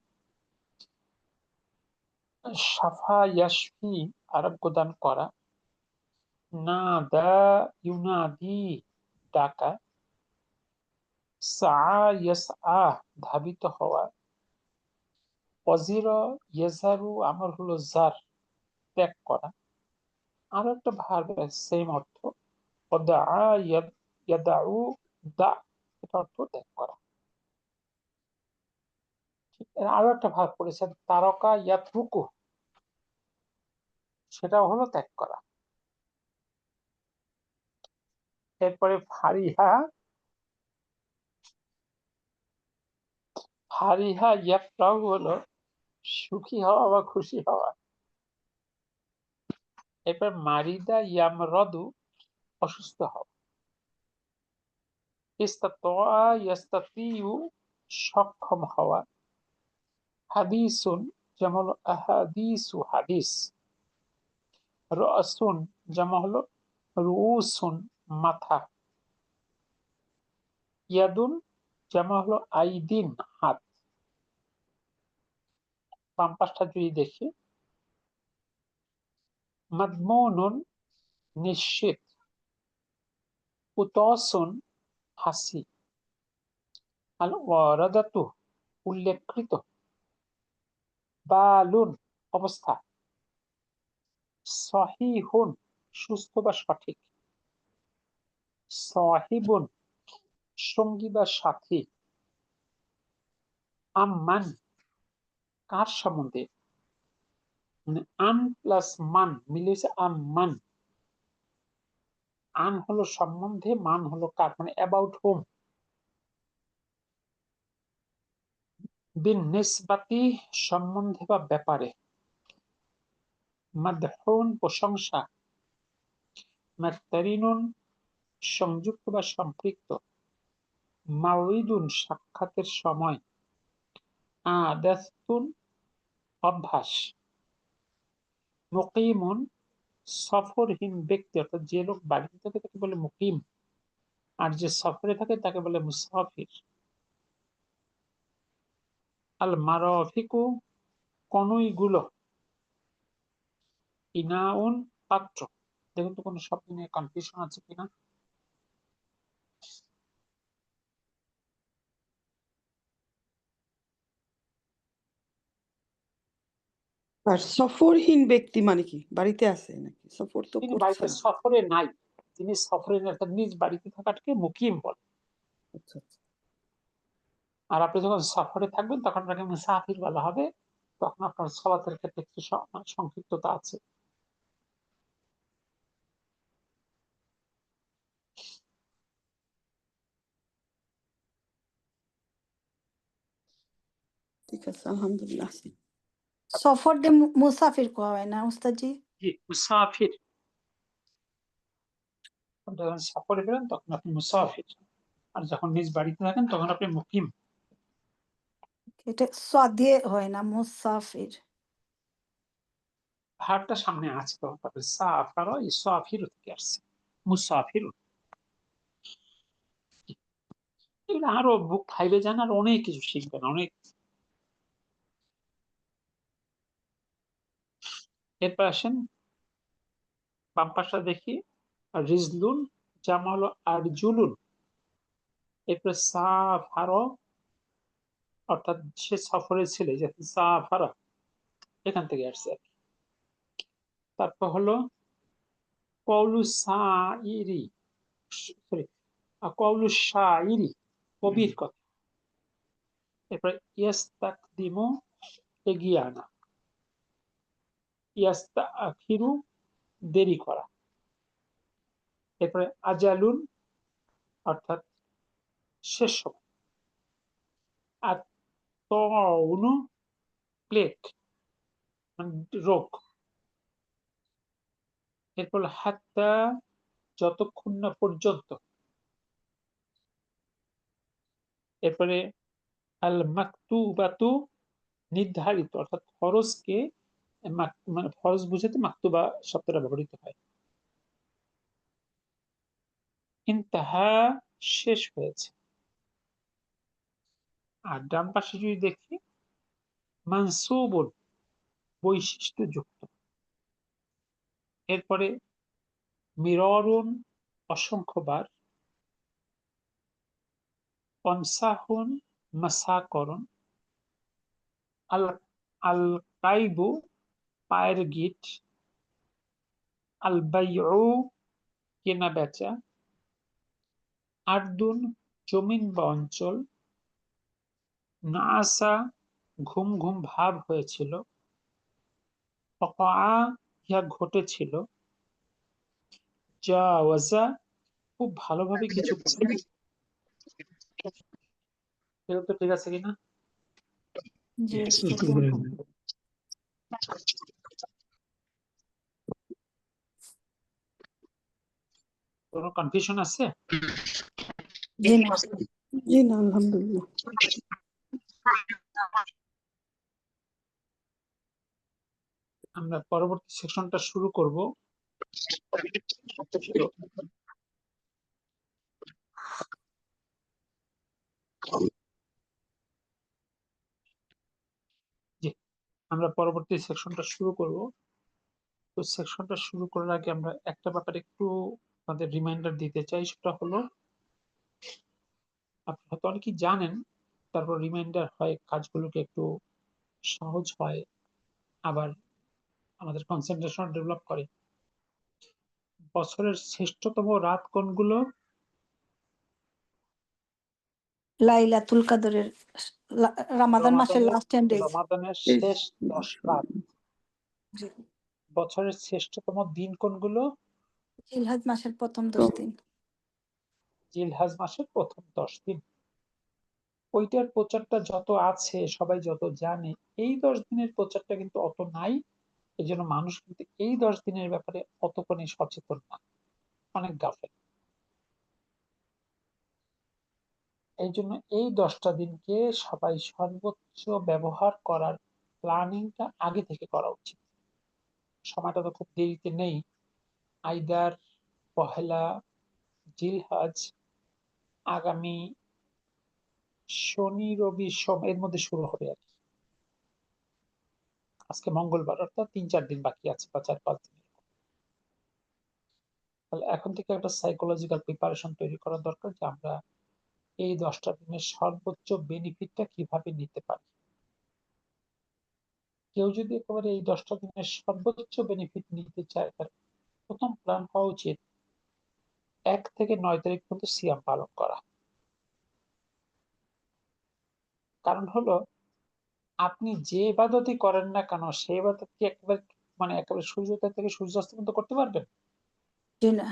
সাফা ইয়াশফি আরোগ্য দান করা, নাদা ইউনাদি ডাকা, সা ইয়াসআ ধাবিত হওয়া, অজিরা ইয়াজারু আমার হলো জার ত্যাগ করা। আরো একটা ভার্ব সেম অর্থ, ওদা ইয়াদাউ দা, এটা অর্থ ত্যাগ করা। আরো একটা ভার্ব পড়েছে তারকা ইয়াতরুকু, সেটাও হলো ত্যাগ করা। এরপরে ফারিহা ফারিহা ইয়াফরাহু হলো সুখী হওয়া বা খুশি হওয়া। এরপর মারিদা ইয়ামরাদু অসুস্থ হওয়া। ইস্তাতআ ইয়াস্তাতিউ সক্ষম হওয়া। হাদিসুন যেমন আহাদিসু হাদিস। রাসুন যেমন হলো রুউসুন মাথা। ইয়াদুন যেমন হলো আইদিন হাত। বাম পাশটা যদি দেখি, মাদমুনুন নিশ্চিত, উতসুন হাসি, আল ওয়ারাদাতু উল্লেখকৃত, বালুন অবস্থা, সহিহুন সুস্থ বা সঠিক, সাহিবুন সঙ্গী বা সাথী, আম্মান কার সম্বন্ধে, মানে আন প্লাস মান মিলে হচ্ছে আম্মান। আন হলো সম্বন্ধে, মান হলো কার, মানে অ্যাবাউট হোম। বিন নিসবাতি সম্বন্ধে বা ব্যাপারে, মাদহুন প্রশংসা, মাত্তারিনুন সংযুক্ত বা সম্পৃক্ত, মাউইদুন সাক্ষাতের সময়, আদাতুন অভ্যাস, মুকিমুন সফরহীন ব্যক্তি, অর্থাৎ যে লোক বাড়িতে থাকে তাকে বলে মুকিম, আর যে সফরে থাকে তাকে বলে মুসাফির। আল মারাফিকু কনুইগুলো, ইনাউন পাত্র। দেখুন তো কোনো শব্দ নিয়ে কনফিউশন আছে কিনা। আর সফরহীন ব্যক্তি মানে কি, বাড়িতে আছে নাকি সফর তো তিনি করছে বাড়িতে না? সফরে নাই, তিনি সফরে নাই, অর্থাৎ নিজ বাড়িতে থাকাটাকে মুকিম বলে। আচ্ছা আচ্ছা। আর আপনি যখন সফরে থাকবেন তখন তাকে মুসাফির বলা হবে, তখন আপনার সলাতের ক্ষেত্রে একটু সংক্ষিপ্ততা আছে। ঠিক আছে, আলহামদুলিল্লাহ। সফর দিয়ে মুসাফির কোয়া হয় না উস্তাদজি? জি, মুসাফির। আপনি যখন সফরে বেরোন তখন আপনি মুসাফির, আর যখন নিজ বাড়িতে থাকেন তখন আপনি মুকিম। এটা সাদ দিয়ে হয় না মুসাফির। ভার্বটা সামনে আছে তখন তারপরে সাফারা ইসাফির থেকে আসছে মুসাফির। এগুলো আরো বুক 5 এ যান আর অনেক কিছু শিখবেন, অনেক। এরপর আসেন বাম পাশটা দেখি, রিজলুন জামাল আর জুলুন। এরপরে সাফারা অর্থাৎ সে সফরে ছিল, যে সাফারা এখান থেকে আসছে। তারপর হলো কওলু সাইরি, সরি, কওলু শাইরি, কবির কথা। এরপরে ইয়াস্তাকদিমু এগিয়ে আনা, ইয়াস্তাখিরু দেরি করা। এরপরে আজালুন অর্থাৎ শেষ সময়, আর তউনু প্লেগ মানে রোগ। এরপর হাত্তা যতক্ষণ না পর্যন্ত। এরপরে আল মাকতুবাতু নির্ধারিত, অর্থাৎ ফরজকে মানে ফরজ বুঝাতে মাকতুবা শব্দটা ব্যবহৃত হয়। ইনতাহা শেষ হয়েছে। আর ডান পাশে যদি দেখি মানসুবুন বৈশিষ্ট্যযুক্ত। এরপরে মিররুন অসংখ্যবার, অনসাহুন মাসাকরণ, আল আল কাইবু পায়ের গিট, আল বাইউ কেনা বেচা, আর্দুন জমিন বা অঞ্চল, নাসা ঘুম ঘুম ভাব হয়েছিল, ওয়াকা ইহা ঘটেছিল, জাওয়াজা খুব ভালোভাবে কিছু করে। এরকম তো ঠিক আছে কিনা? জি একটু উস্তাদজি। করে নিন। কোনো কনফিউশন আছে? জি না। জি না, আলহামদুলিল্লাহ। আমরা পরবর্তী সেকশনটা শুরু করব। জি, আমরা পরবর্তী সেকশনটা শুরু করব। তো সেকশনটা শুরু করার আগে আমরা একটা ব্যাপারে একটু আমাদের রিমাইন্ডার দিতে চাই, সেটা হলো আপনি হয়তো অনেকেই জানেন, তারপর রিমাইন্ডার হয়, কাজগুলোকে একটু সহজ হয়, আবার আমাদের কনসেন্ট্রেশন ডেভেলপ করে। বছরের শ্রেষ্ঠতম রাত কোনগুলো? লাইলাতুল কাদরের রমাদান মাসের লাস্ট 10 ডেজ। রমাদানের শেষ 10 রাত। বছরের শ্রেষ্ঠতম দিন কোনগুলো? জিলহজ মাসের প্রথম 10 দিন। জিলহজ মাসের প্রথম 10 দিন। ওইটার প্রচারটা যত আছে, সবাই যত জানে, এই 10 দিনের প্রচারটা কিন্তু অত নাই। এই জন্য মানুষ কিন্তু এই 10 দিনের ব্যাপারে অতখানি সচেতন না, অনেক গাফেল। এই জন্য এই 10টা দিনকে সবাই সর্বোচ্চ ব্যবহার করার প্ল্যানিংটা আগে থেকে করা উচিত। সময়টা তো খুব দেরিতে নেই, আইদার পহেলা জিলহজ আগামী শনি রবি সোম এর মধ্যে শুরু হবে আর কি। আজকে মঙ্গলবার, অর্থাৎ 3-4 দিন বাকি আছে, বা 4-5 দিন। তাহলে এখন থেকে একটা সাইকোলজিক্যাল প্রিপারেশন তৈরি করা দরকার, যে আমরা এই 10টা দিনের সর্বোচ্চ বেনিফিটটা কিভাবে নিতে পারি। কেউ যদি একেবারে এই 10টা দিনের সর্বোচ্চ বেনিফিট নিতে চায়, তার প্রথম প্ল্যান হওয়া উচিত 1 থেকে 9 তারিখ পর্যন্ত সিয়াম পালন করা। কারণ হলো, আপনি যে ইবাদতই করেন না কেন, সেই ইবাদত কি একেবারে মানে একেবারে সূর্যোদয় থেকে সূর্যাস্ত পর্যন্ত করতে পারবেন? জি না।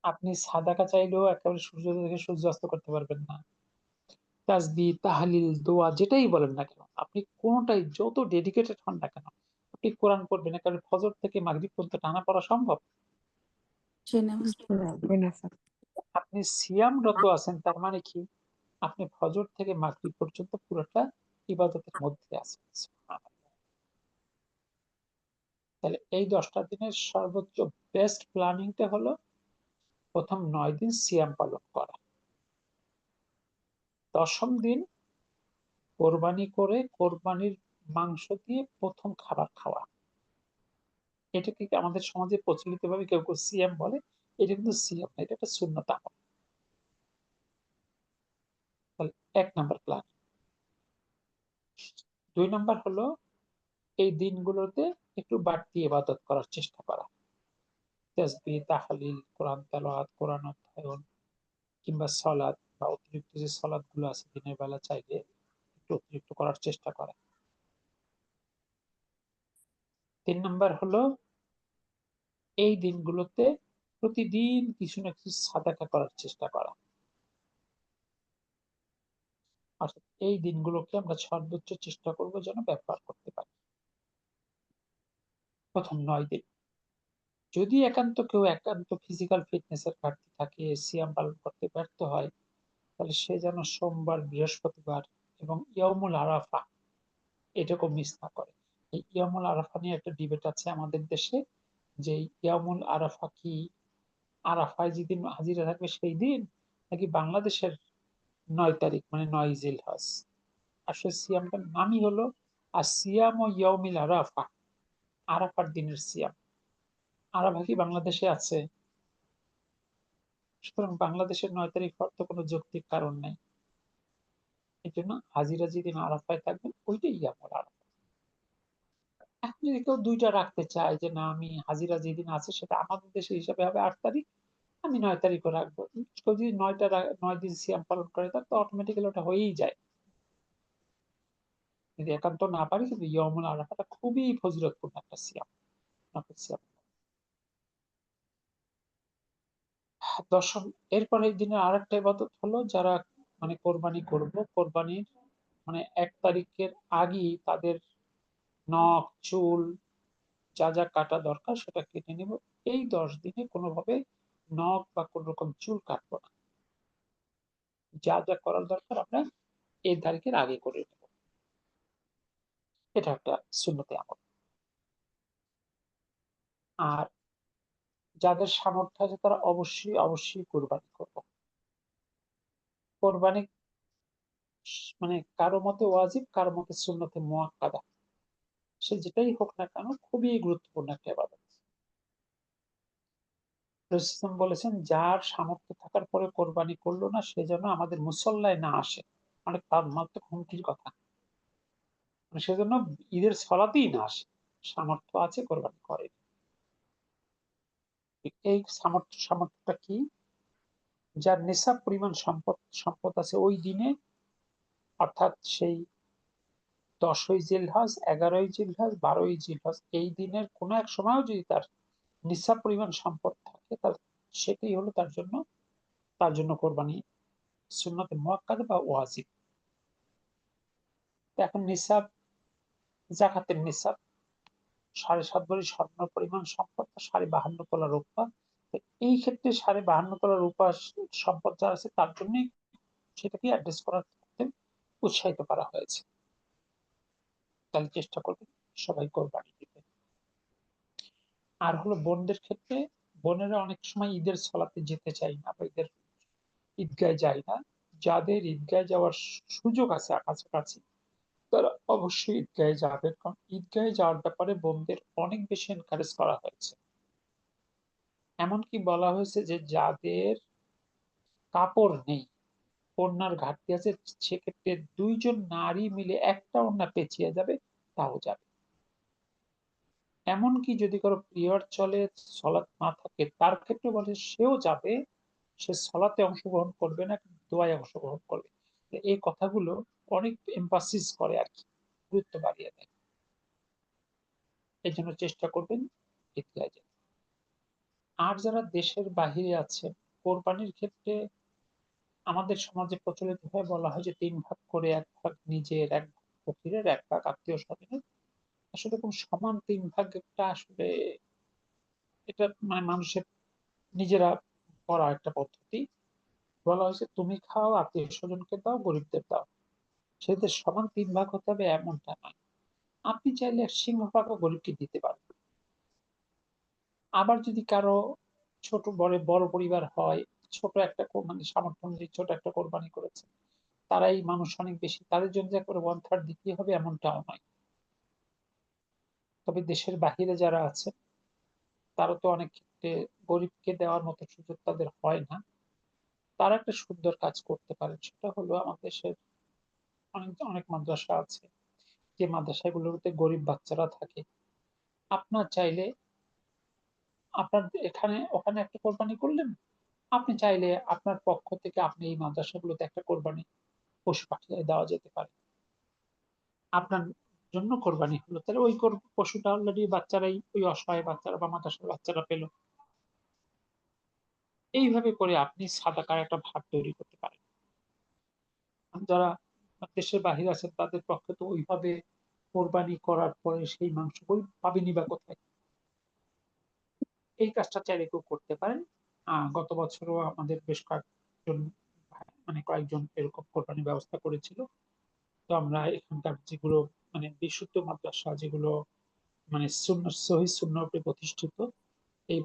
আপনি সাদাকা চাইলেও একেবারে সূর্যোদয় থেকে সূর্যাস্ত করতে পারবেন না। তাসবিহ, তাহলিল, দোয়া যেটাই বলেন না কেন, আপনি কোনটাই যত ডেডিকেটেড হন না কেন, আপনি কোরআন পড়বেন না, কারণ ফজর থেকে মাগরিব পর্যন্ত টানা পড়া সম্ভব? জি না স্যার। আপনি সিয়ামরত আছেন, তার মানে কি আপনি ফজর থেকে মাগরিব পর্যন্ত পুরোটা ইবাদতের মধ্যে আছেন। সুবহানাল্লাহ। তাহলে এই 10টা দিনের সর্বোচ্চ বেস্ট প্ল্যানিংটা হলো প্রথম 9 দিন সিয়াম পালন করা, 10ম দিন কোরবানি করে কোরবানির মাংস দিয়ে প্রথম খাবার খাওয়া। এটাকে কি আমাদের সমাজে প্রচলিত ভাবে কেউ কেউ সিয়াম বলে, এটা কিন্তু সিয়াম না, এটা একটা সুন্নত আমল। তাহলে 1 নাম্বার প্ল্যান। 2 নাম্বার হলো এই দিনগুলোতে একটু বাড়তি ইবাদত করার চেষ্টা করা, তাসবিহ, তাহলিল, কোরআন তেলাওয়াত, কোরআন অধ্যয়ন কিংবা সালাত বা অতিরিক্ত যে সালাত গুলো আছে দিনের বেলা চাইলে একটু অতিরিক্ত করার চেষ্টা করা। 3 নাম্বার হলো এই দিনগুলোতে প্রতিদিন কিছু না কিছু সাদাকা করার চেষ্টা করা। অর্থাৎ এই দিনগুলোকে আমরা সর্বোচ্চ চেষ্টা করব যেন ব্যবহার করতে পারি প্রথম 9 দিন। যদি কেউ একান্ত ফিজিক্যাল ফিটনেস এর ঘাটতি থাকে, সিয়াম পালন করতে ব্যর্থ হয়, তাহলে সে যেন সোমবার, বৃহস্পতিবার এবং ইয়াউমুল আরাফা এটাকে মিস না করে। এই ইয়াউমুল আরাফা নিয়ে একটা ডিবেট আছে আমাদের দেশে, যে ইয়াউমুল আরাফা কি আরাফায় যেদিন হাজিরা থাকবে সেই দিন, নাকি বাংলাদেশের 9 তারিখ মানে 9 জিলহজ। আসলে সিয়ামটার নামই হলো আসিয়াম ও ইয়াউমিল আরাফা, আরাফার দিনের সিয়াম। আরাফা কি বাংলাদেশে আছে? সুতরাং বাংলাদেশের 9 তারিখ হওয়ার তো কোনো যৌক্তিক কারণ নেই। এই জন্য হাজিরা যেদিন আরাফায় থাকবেন ওইটাই ইয়ামুল আরাফা। এখন যদি কেউ 2টা রাখতে চায় যে না আমি হাজিরা যেদিন আছে সেটা আমাদের দেশে হিসাবে হবে 8 তারিখ, আমি 9 তারিখও রাখবো, কেউ যদি 9 দিন সিয়াম পালন করে তার তো অটোমেটিক্যালি ওটা হয়েই যায়। যদি একান্ত না পারি, কিন্তু ইয়ামুল আরাফাটা খুবই ফজিলতপূর্ণ একটা সিয়াম। সিয়াম 10ম, এরপরের দিনে আরেকটা ইবাদত হলো যারা মানে কোরবানি করবো, কোরবানির মানে 1 তারিখের আগেই তাদের নখ, চুল যা যা কাটা দরকার সেটা কেটে নেব। এই 10 দিনে কোনোভাবে নখ বা কোন রকম চুল কাটবো না। যা যা করার দরকার আমরা এই তারিখের আগে করে নেব। এটা একটা সুন্নতে আমল। আর যাদের সামর্থ্য আছে তারা অবশ্যই কোরবানি করবো। কোরবানি মানে কারো মতে ওয়াজিব, কারো মতে সুন্নতে মুআক্কাদা, সে যেটাই হোক না কেন খুবই গুরুত্বপূর্ণ একটা ইবাদত। রাসূল বলেছেন যার সামর্থ্য থাকার পরে কোরবানি করলো না সে যেন আমাদের মুসল্লায় না আসে। মানে তার মারাত্মক হুমকির কথা। মানে সেজন্য ঈদের সলাতেই না আসে। সামর্থ্য আছে কোরবানি করে। এই সামর্থ্যটা কি? যার নেশাব পরিমাণ সম্পদ আছে ওই দিনে, অর্থাৎ সেই 10ই জিলহজ, 11ই জিলহজ, 12ই জিলহজ এই দিনের কোনো এক সময়ও যদি তার নিসাব পরিমাণ সম্পদ থাকে তাহলে সেটাই হলো তার জন্য কোরবানি সুন্নতে মুআক্কাদা বা ওয়াজিব। এখন নিসাব, যাকাতের নিসাব 7.5 ভরি স্বর্ণ পরিমাণ সম্পদ, 52.5 তোলা রূপা। এই ক্ষেত্রে 52.5 তোলা রূপা সম্পদ যার আছে তার জন্যই সেটাকে অ্যাড্রেস করার ক্ষেত্রে উৎসাহিত করা হয়েছে। তাহলে চেষ্টা করবেন সবাই কোরবানি দিতে। আর হলো বোনদের ক্ষেত্রে, বোনেরা অনেক সময় ঈদের সলাতে যেতে চায় না বা ঈদগায় যায় না। যাদের ঈদগায় যাওয়ার সুযোগ আছে কাছাকাছি তারা অবশ্যই ঈদগাহে যাবেন, কারণ ঈদগাহে যাওয়ার ব্যাপারে বোনদের অনেক বেশি এনকারেজ করা হয়েছে। এমনকি বলা হয়েছে যে যাদের কাপড় নেই, ওড়নার ঘাটতি আছে, সেক্ষেত্রে 2 জন নারী মিলে একটা ওড়না পেঁচিয়ে যাবে, তাও যাবে। এমনকি যদি কারো পিরিয়ড চলে, সলাৎ না থাকে, তার ক্ষেত্রে বলে সেও যাবে, সে সলাতে অংশগ্রহণ করবে না, কিন্তু দোয়ায় অংশগ্রহণ করবে। এই কথাগুলো অনেক এমফাসিস করে আর কি, গুরুত্ব বাড়িয়ে দেয়। এই জন্য চেষ্টা করবেন ঈদগাহে যেতে। আর যারা দেশের বাহিরে আছেন, কোরবানির ক্ষেত্রে আমাদের সমাজে প্রচলিত ভাবে বলা হয় যে ৩ ভাগ করে ১ ভাগ নিজের, ১ ভাগ ফকিরের, ১ ভাগ আত্মীয়-স্বজনের। আসলে এরকম সমান ৩ ভাগটা আসলে এটা মানে মানুষের নিজেরা করা একটা পদ্ধতি। বলা হয়েছে তুমি খাও, আত্মীয়-স্বজনকে দাও, গরিবদের দাও। সেক্ষেত্রে সমান ৩ ভাগ হতে হবে এমনটা নয়। আপনি চাইলে সিংহভাগও গরিবকে দিতে পারেন। আবার যদি কারো ছোট বড় পরিবার হয়, ছোট একটা মানে সামর্থ্য অনুযায়ী ছোট একটা কোরবানি করেছে। তারাই মানুষ অনেক বেশি। তাদের জন্য যে করে 1/3 দিতেই হবে এমনটাও নয়। তবে দেশের বাহিরে যারা আছে তারা তো অনেক ক্ষেত্রে গরিবকে দেওয়ার মতো সুযোগ তাদের হয় না। তারা একটা সুন্দর কাজ করতে পারেন। সেটা হলো আমাদের দেশের অনেক মাদ্রাসা আছে। যে মাদ্রাসাগুলোতে গরিব বাচ্চারা থাকে। আপনার চাইলে আপনার এখানে ওখানে একটা কোরবানি করলেন। আপনি চাইলে আপনার পক্ষ থেকে আপনি এই মাদ্রাসাগুলোতে একটা কোরবানি পশু পাঠিয়ে দেওয়া যেতে পারে। আপনার জন্য কোরবানি হলো। তাহলে ওই পশুটা অলরেডি বাচ্চারাই ওই অসহায় বাচ্চারা বা মাদ্রাসার বাচ্চারা পেল। এইভাবে করে আপনি সাদাকার একটা ভাগ তৈরি করতে পারেন। যারা দেশের বাহিরে আছেন তাদের পক্ষে তো ওইভাবে কোরবানি করার পরে সেই মাংস পাবেনই বা কোথায়? এই কাজটা চাইলে কেউ করতে পারেন। গত বছরও আমাদের বেশ কয়েকজন মানে কয়েকজন এরকম কোরবানির ব্যবস্থা করেছিল। তো আমরা এখানকার যেগুলো মানে বিশুদ্ধ মাদ্রাসা যেগুলো মানে সহিহ সুন্নাহর উপরে প্রতিষ্ঠিত এই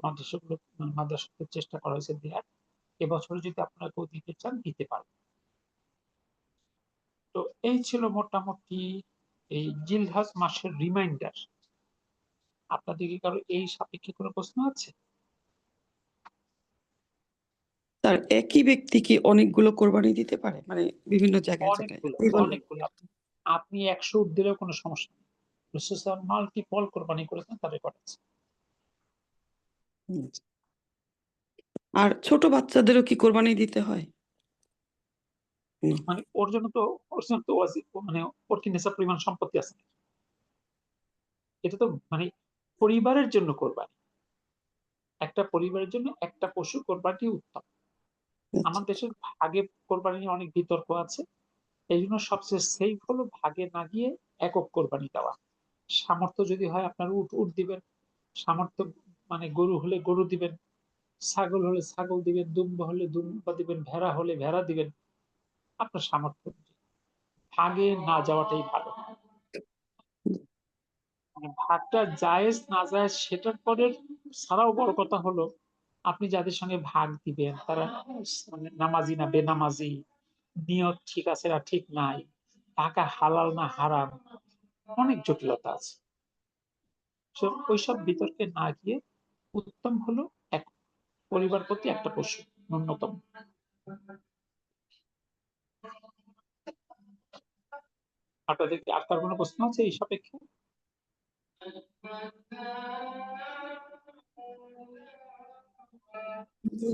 মাদ্রাসাতে চেষ্টা করা হয়েছে দেয়ার। এবছরে যদি আপনারা কেউ দিতে চান দিতে পারবেন। তো এই ছিল মোটামুটি এই জিলহজ মাসের রিমাইন্ডার। আপনাদের কি কারো এই সাপেক্ষে কোনো প্রশ্ন আছে? স্যার একই ব্যক্তি কি অনেকগুলো কোরবানি দিতে পারে? মানে বিভিন্ন জায়গায়। অনেকগুলো, এই বললেন। অনেকগুলো। আপনি ১০০ উট দিলেও কোনো সমস্যা নেই। রাসূল সাল্লাল্লাহু মাল্টিপল কোরবানি করেছেন তার রেকর্ড আছে। হুম। আর ছোট বাচ্চাদেরও কি কোরবানি দিতে হয়? মানে ওর জন্য তো ওয়াজিব মানে ওর কি নেশাব পরিমাণ সম্পত্তি আছে। এটা তো মানে পরিবারের জন্য কোরবানি। একটা পরিবারের জন্য একটা পশু কোরবানি উত্তম। আমার দেশের ভাগে কোরবানি নিয়ে অনেক বিতর্ক আছে। এইজন্য সবচেয়ে সেফ হলো ভাগে না গিয়ে একক কোরবানি দেওয়া। সামর্থ্য যদি হয় আপনার উট দিবেন। সামর্থ্য মানে গরু হলে গরু দিবেন। ছাগল হলে ছাগল দিবেন, দুম্বা হলে দুম্বা দিবেন, ভেড়া হলে ভেড়া দিবেন। আপনার সামর্থ্য অনুযায়ী। ভাগে না যাওয়াটাই ভালো। মানে ভাগটা জায়েজ না জায়েজ সেটার পরের ছাড়াও বড় কথা হলো আপনি যাদের সঙ্গে ভাগ দিবেন তারা মানে নামাজি না বেনামাজি, নিয়ত ঠিক আছে না ঠিক নাই, টাকা হালাল না হারাম, অনেক জটিলতা আছে। ওইসব বিতর্কে না গিয়ে উত্তম হলো এক পরিবার প্রতি একটা পশু ন্যূনতম। আপনাদের কি আর কার কোনো প্রশ্ন আছে এই সাপেক্ষে?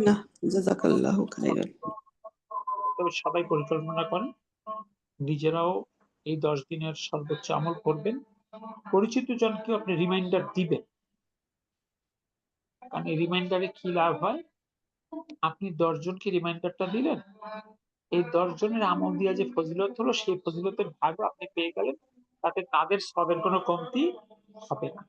না, জাযাকাল্লাহু খাইরান। তবে সবাই পরিকল্পনা করেন নিজেরাও এই ১০ দিনের সর্বোচ্চ আমল করবেন। পরিচিত জনকেও আপনি রিমাইন্ডার দিবেন। কারণ এই রিমাইন্ডারে কি লাভ হয়? আপনি ১০ জনকে রিমাইন্ডারটা দিলেন। এই ১০ জনের আমল দিয়ে যে ফজিলত হলো সেই ফজিলতের ভাগও আপনি পেয়ে গেলেন। তাতে তাদের সবের কোনো কমতি হবে না।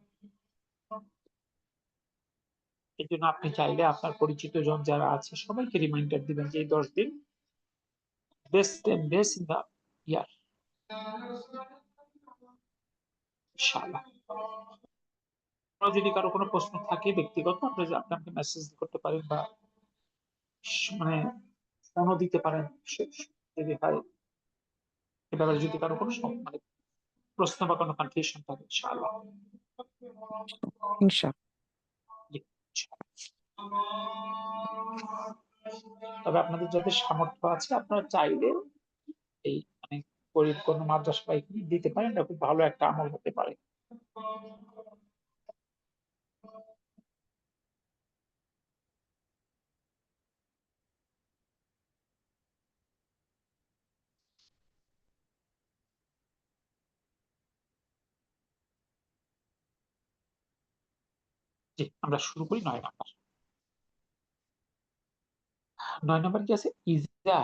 এজন্য আপনি চাইলে আপনার পরিচিত জন যারা আছে সবাইকে রিমাইন্ডার দিবেন যে এই ১০ দিন best 10 days in the year. ইনশাআল্লাহ। যদি কারো কোনো প্রশ্ন থাকে ব্যক্তিগত আপনি আমাকে মেসেজ করতে পারেন বা মানে ফোনও দিতে পারেন যদি হয় এ ব্যাপারে যদি কারো কোনো মানে প্রশ্ন বা কোনো কনফিউশন থাকে ইনশাআল্লাহ। ইনশাআল্লাহ। জি, তবে আপনাদের যাদের সামর্থ্য আছে আপনারা চাইলে এই মানে গরিব কোনো মাদ্রাসা বা এখানে দিতে পারেন। এটা খুব ভালো একটা আমল হতে পারে। জি, আমরা শুরু করি ৯ নাম্বার। ৯ নাম্বার কি আছে? ইজা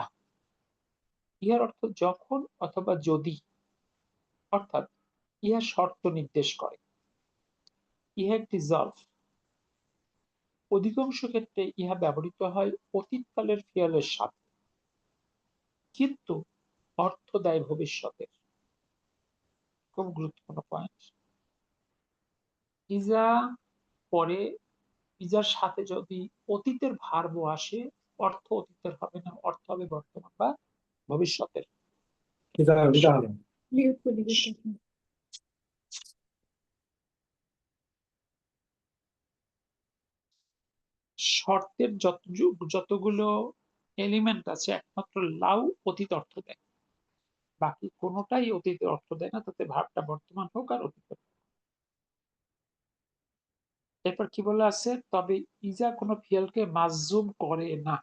ইহার অর্থ যখন অথবা যদি, অর্থাৎ ইহা শর্ত নির্দেশ করে, ইহা একটি জর্ফ। অধিকাংশ ক্ষেত্রে ইহা ব্যবহৃত হয় অতীতকালের ফিয়ালের সাথে, কিন্তু অর্থ দেয় ভবিষ্যতের। খুব গুরুত্বপূর্ণ পয়েন্ট। ইজা পরে ইজার সাথে যদি অতীতের ভার্ব আসে, অর্থ অতীতের হবে না, অর্থ হবে বর্তমান বা ভবিষ্যতের। শর্তের যতগুলো এলিমেন্ট আছে একমাত্র লাউ অতীত অর্থ দেয়, বাকি কোনোটাই অতীতের অর্থ দেয় না, তাতে ভার্বটা বর্তমান হোক আর অতীত হোক। এরপর কি বলা আছে, তবে ইজা কোনো ফিয়ালকে মাজজুম করে না,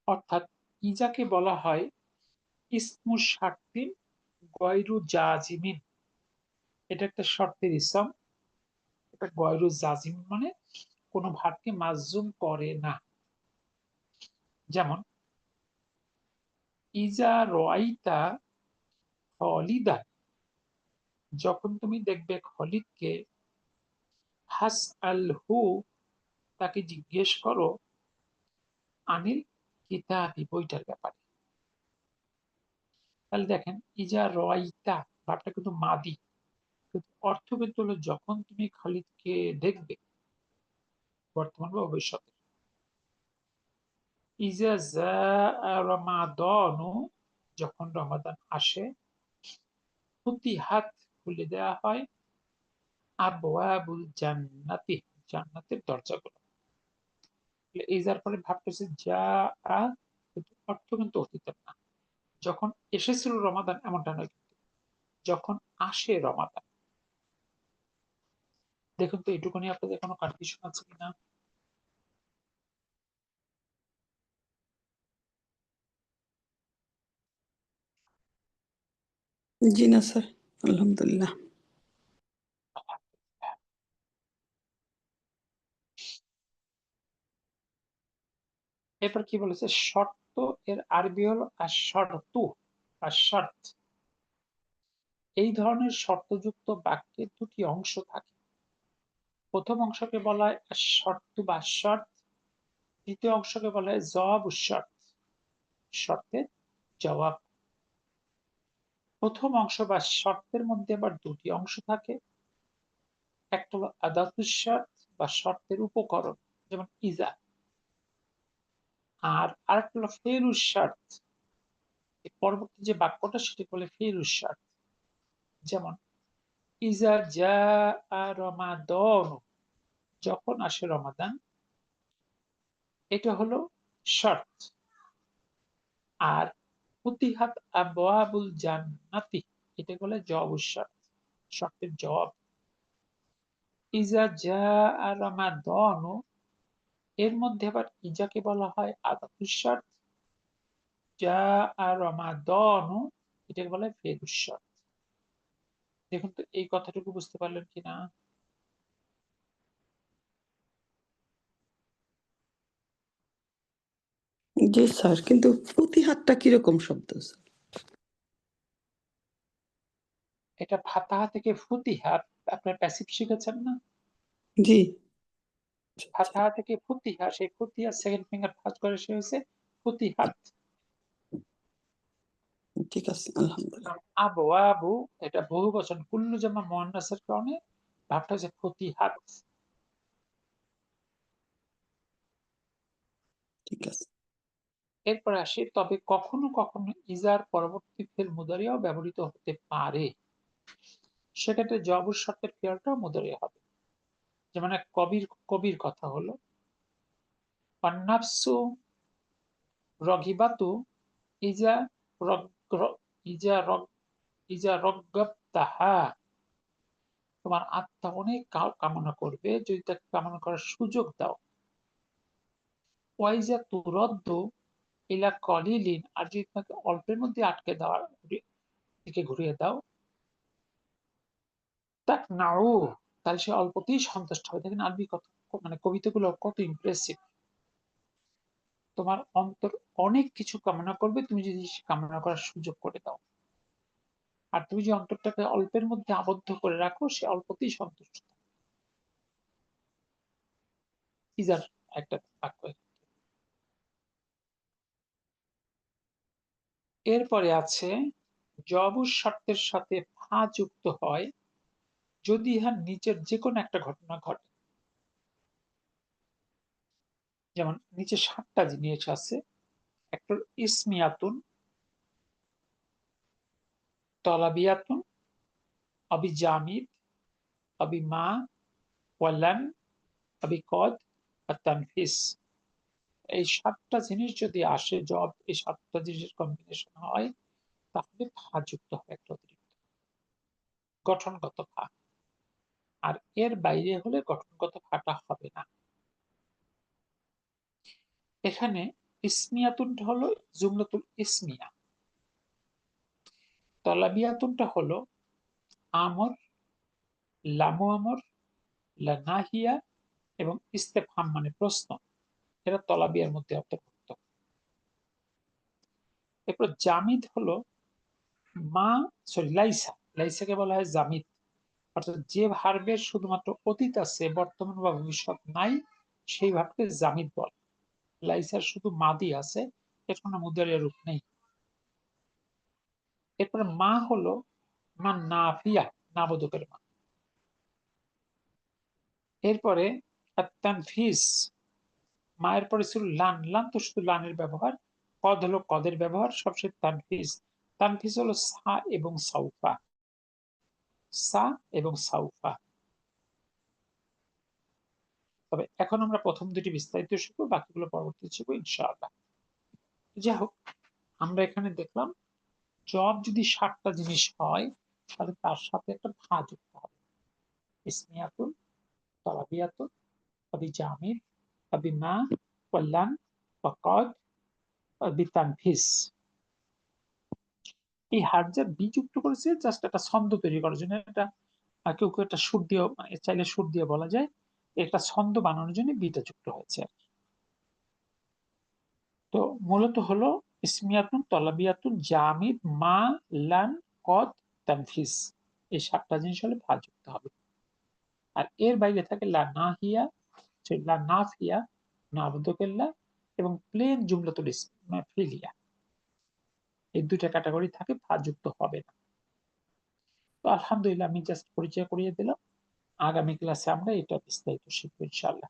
অর্থাৎ ইজাকে বলা হয় ইসমু শার্তিন গয়রু জাজিমিন। এটা একটা শর্তের ইসম, এটা গয়রু জাজিম মানে কোনো ভার্বকে মাজজুম করে না। যেমন ইজা রাইতা খলিদা, যখন তুমি দেখবে খলিদকে, হাস আল হু, তাকে জিজ্ঞেস করো, আনিল কিতাবি, বইটার ব্যাপারে। তাহলে দেখেন ইজা রাইতা ভার্বটা কিন্তু মাদি, কিন্তু অর্থ কিন্তু হলো যখন তুমি খালিদকে দেখবে, বর্তমান বা ভবিষ্যতে। ইজা জাআ রমাদানু, যখন রমাদান আসে, ফুতিহাত, খুলে দেওয়া হয়, আবওয়াবুল জান্নাতি, জান্নাতের দরজাগুলো। ইজার পরে ভাবটা হচ্ছে জাআ, কিন্তু অর্থ কিন্তু অতীতের না। যখন এসেছিল রমাদান এমনটা নয়, কিন্তু যখন আসে রমাদান। দেখুন তো এটুকু নিয়ে আপনাদের কোনো কনফিউশন আছে কিনা? জি না স্যার, আলহামদুলিল্লাহ। এরপর কি বলেছে, শর্ত এর আরবি হলো আশ-শর্তু, আশ-শর্ত। এই ধরনের শর্তযুক্ত বাক্যের দুটি অংশ থাকে। প্রথম অংশকে বলা হয় আশ-শর্তু বা শর্ত, দ্বিতীয় অংশকে বলা হয় জওয়াবু শর্ত, শর্তের জবাব। প্রথম অংশ বা শর্তের মধ্যে আবার দুটি অংশ থাকে, একটা হলো আদাতুস শর্ত বা শর্তের উপকরণ, যেমন ইজা, আর আরেকটা হলো ফেরুস শর্ত, পরবর্তী যে বাক্যটা সেটি বলে ফেরুস শর্ত। যেমন ইজা জাআ রমাদান, যখন আসে রমাদান, এটা হলো শর্ত। আর ফুতিহাত আবওয়াবুল জান্নাতি, এটা বলে জওয়াবুস শর্ত, শর্তের জবাব। ইজা জাআ রমাদান, এর মধ্যে আবার ইজাকে বলা হয় আদাতুস শর্ত, জাআ রমাদান এটাকে বলা হয় ফেরুস শর্ত। দেখুন তো এই কথাটুকু বুঝতে পারলেন কিনা? জি স্যার, কিন্তু প্রতিহাতটা কিরকম শব্দ স্যার? এটা ফাতাহা থেকে ফুতিহাত, আপনার প্যাসিভ শিখেছেন না? জি। ফাতাহা থেকে ফুতিহা, সেই ফুতিহা সেকেন্ড ফিঙ্গার ফার্স্ট করে সে হয়েছে ফুতিহাত। ঠিক আছে, আলহামদুলিল্লাহ। আবু আবু, এটা বহু বচন, কুল্লু জামা মুয়ান্নাসের কারণে ভাবটা হচ্ছে ফুতিহাত। ঠিক আছে। এরপর আসি, তবে কখনো কখনো ইজার পরবর্তী ফেল মুদারিয়াও ব্যবহৃত হতে পারে, সেক্ষেত্রে জবর শর্তের ফেলটাও মুদারিয়া হবে। যেমন এক কবির কথা হলো, পান্নাফসু রগিবাতু ইজা ইজা ইজা রগ্গাবতাহা, তোমার আত্মা অনেক কামনা করবে যদি তাকে কামনা করার সুযোগ দাও। ওয়াইজা তুরদ্দু ইলা কলিলিন, আর যদি তোমাকে অল্পের মধ্যে আটকে দেওয়ার দিকে ঘুরিয়ে দাও, তাক নাও, তাহলে সে অল্পতেই সন্তুষ্ট হবে। দেখেন আরবি কত, মানে কবিতাগুলো কত ইমপ্রেসিভ। তোমার অন্তর অনেক কিছু কামনা করবে তুমি যদি কামনা করার সুযোগ করে দাও। আর তুমি যে অন্তরটাকে অল্পের মধ্যে আবদ্ধ করে রাখো, সে অল্পতেই সন্তুষ্ট থাকে। ইজার একটা বাক্য। এরপরে আছে জবর শর্তের সাথে ফা যুক্ত হয় যদি ইহার নিচের যে কোনো একটা ঘটনা ঘটে। যেমন নিচে 7টা জিনিস আছে। একটা ইসমিয়াতুন, তলাবিয়াতুন, আবি জামিদ, আবি মা, ওয়ালান, আবি কদ আর তানফিস। এই 7টা জিনিস যদি আসে, জব এই 7টা জিনিসের কম্বিনেশন হয়, তাহলে ফা যুক্ত হয় একটা অতিরিক্ত গঠনগত ফা। আর এর বাইরে হলে গঠনগত ফাটা হবে না। এখানে ইসমিয়াতুনটা হলো জুমলাতুল ইসমিয়া, তলাবিয়াতুনটা হলো আমর, লামু আমর, লানাহিয়া এবং ইস্তেফহাম মানে প্রশ্ন, এরা তলাবিয়ার মধ্যে অন্তর্ভুক্ত। এরপর জামিদ হলো মা, সরি লাইসা, লাইসাকে বলা হয় জামিদ, অর্থাৎ যে ভার্বের শুধুমাত্র অতীত আছে, বর্তমান বা ভবিষ্যৎ নাই, সেই ভার্বকে জামিদ বলে। লাইসার শুধু মাদি আছে, এর কোনো মুদারিয়া রূপ নেই। এরপরে মা হলো মা নাফিয়া, নাবোধকের মা। এরপরে তানফিস, মায়ের পরে ছিল লান, লান তো শুধু লানের ব্যবহার, কদ হলো কদের ব্যবহার, সবশেষে তানফিস। তানফিস হলো সা এবং সাউফা, সা এবং সাউফা। তবে এখন আমরা প্রথম দুটি বিস্তারিত শিখবো, বাকিগুলো পরবর্তী শিখবো ইনশাআল্লাহ। যাই হোক, আমরা এখানে দেখলাম জব যদি 7টা জিনিস হয়, তাহলে তার সাথে একটা ফা যুক্ত হবে। ইসমিয়াতুন, তলাবিয়াতুন, আবি জামিদ, আবি মা, ওয়াল্লান, ওয়াকদ, আবি তানফিস। এই হার্জার বি যুক্ত করেছে জাস্ট একটা ছন্দ তৈরি করার জন্য। এটা কেউ কেউ একটা সুর দিয়ে, চাইলে সুর দিয়ে বলা যায়, একটা ছন্দ বানানোর জন্য বিটা যুক্ত হয়েছে। তো মূলত হলো ইসমিয়াতুন, তলাবিয়াতুন, জামিদ, মা, লান, কদ, তানফিস। এই 7টা জিনিস হলে ফা যুক্ত হবে। আর এর বাইরে থাকে লা নাহিয়া, লা নাফিয়া, নাবদকেল্লা এবং প্লেন জুমলাতুল ফিলিয়া। এই 2টা ক্যাটাগরি থাকে, ফা যুক্ত হবে না। তো আলহামদুলিল্লাহ, আমি জাস্ট পরিচয় করিয়ে দিলাম। আগামী ক্লাসে আমরা এটা বিস্তারিত শিখবো ইনশাআল্লাহ।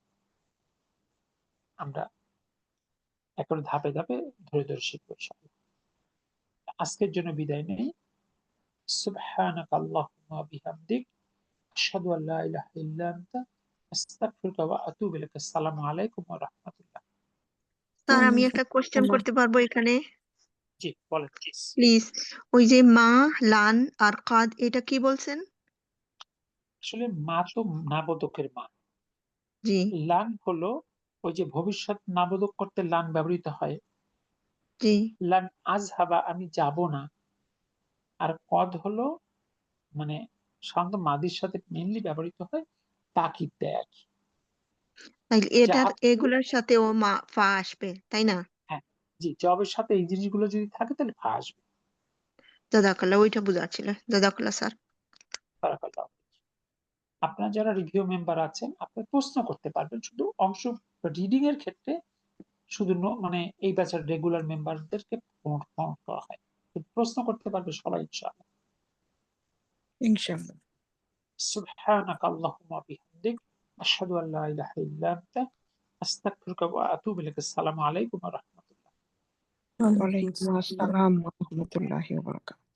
আমরা একবার ধাপে ধাপে ধরে ধরে শিখবো ইনশাআল্লাহ। আজকের জন্য বিদায় নেই। সুবহানাকা আল্লাহুম্মা ওয়া বিহামদিক, আশহাদু আল্লা ইলাহা ইল্লা আনতা, আস্তাগফিরুকা ওয়া আতুবু ইলাইক। আসসালামু আলাইকুম ওয়া রাহমাতুল্লাহ। স্যার আমি একটা কোশ্চেন করতে পারবো এখানে? জি বলেন প্লিজ। প্লিজ। ওই যে মা, লান আর কাদ, এটা কি বলছেন? আসলে মা তো নাবোধকের মা। জি লান হলো ওই যে ভবিষ্যৎ নাবোধক করতে লান ব্যবহৃত হয়। জি লান আযহাবা, আমি যাব না। আর কদ হলো মানে সাধারণত মাদির সাথে মেইনলি ব্যবহৃত হয়, তাকিদ দেয় আর কি। তাইলে এটার যা- এগুলোর সাথেও মা ফা আসবে, তাই না? হ্যাঁ, জি, জবের সাথে এই জিনিসগুলো যদি থাকে তাহলে ফা আসবে। জাযাকাল্লাহ, ওইটা বোঝার ছিল। জাযাকাল্লাহ স্যার। বারাকাল্লাহ। আপনারা যারা রিভিউ মেম্বার আছেন, আপনারা প্রশ্ন করতে পারবেন। শুধু অংশ রিডিং এর ক্ষেত্রে শুধু মানে এই ব্যাচের রেগুলার মেম্বারদেরকে প্রমোট করা হয়। প্রশ্ন করতে পারবে সবাই ইনশাআল্লাহ। ইনশাআল্লাহ। সুবহানাকা আল্লাহুম্মা ওয়া বিহামদিক, আশহাদু আল্লা ইলাহা ইল্লা আনতা, আস্তাগফিরুকা ওয়া আতুবু ইলাইক। আসসালামু আলাইকুম ওয়া রাহমাতুল্লাহ। ওয়ালাইকুম আসসালাম ওয়া রাহমাতুল্লাহি ওয়া বারাকাতুহু।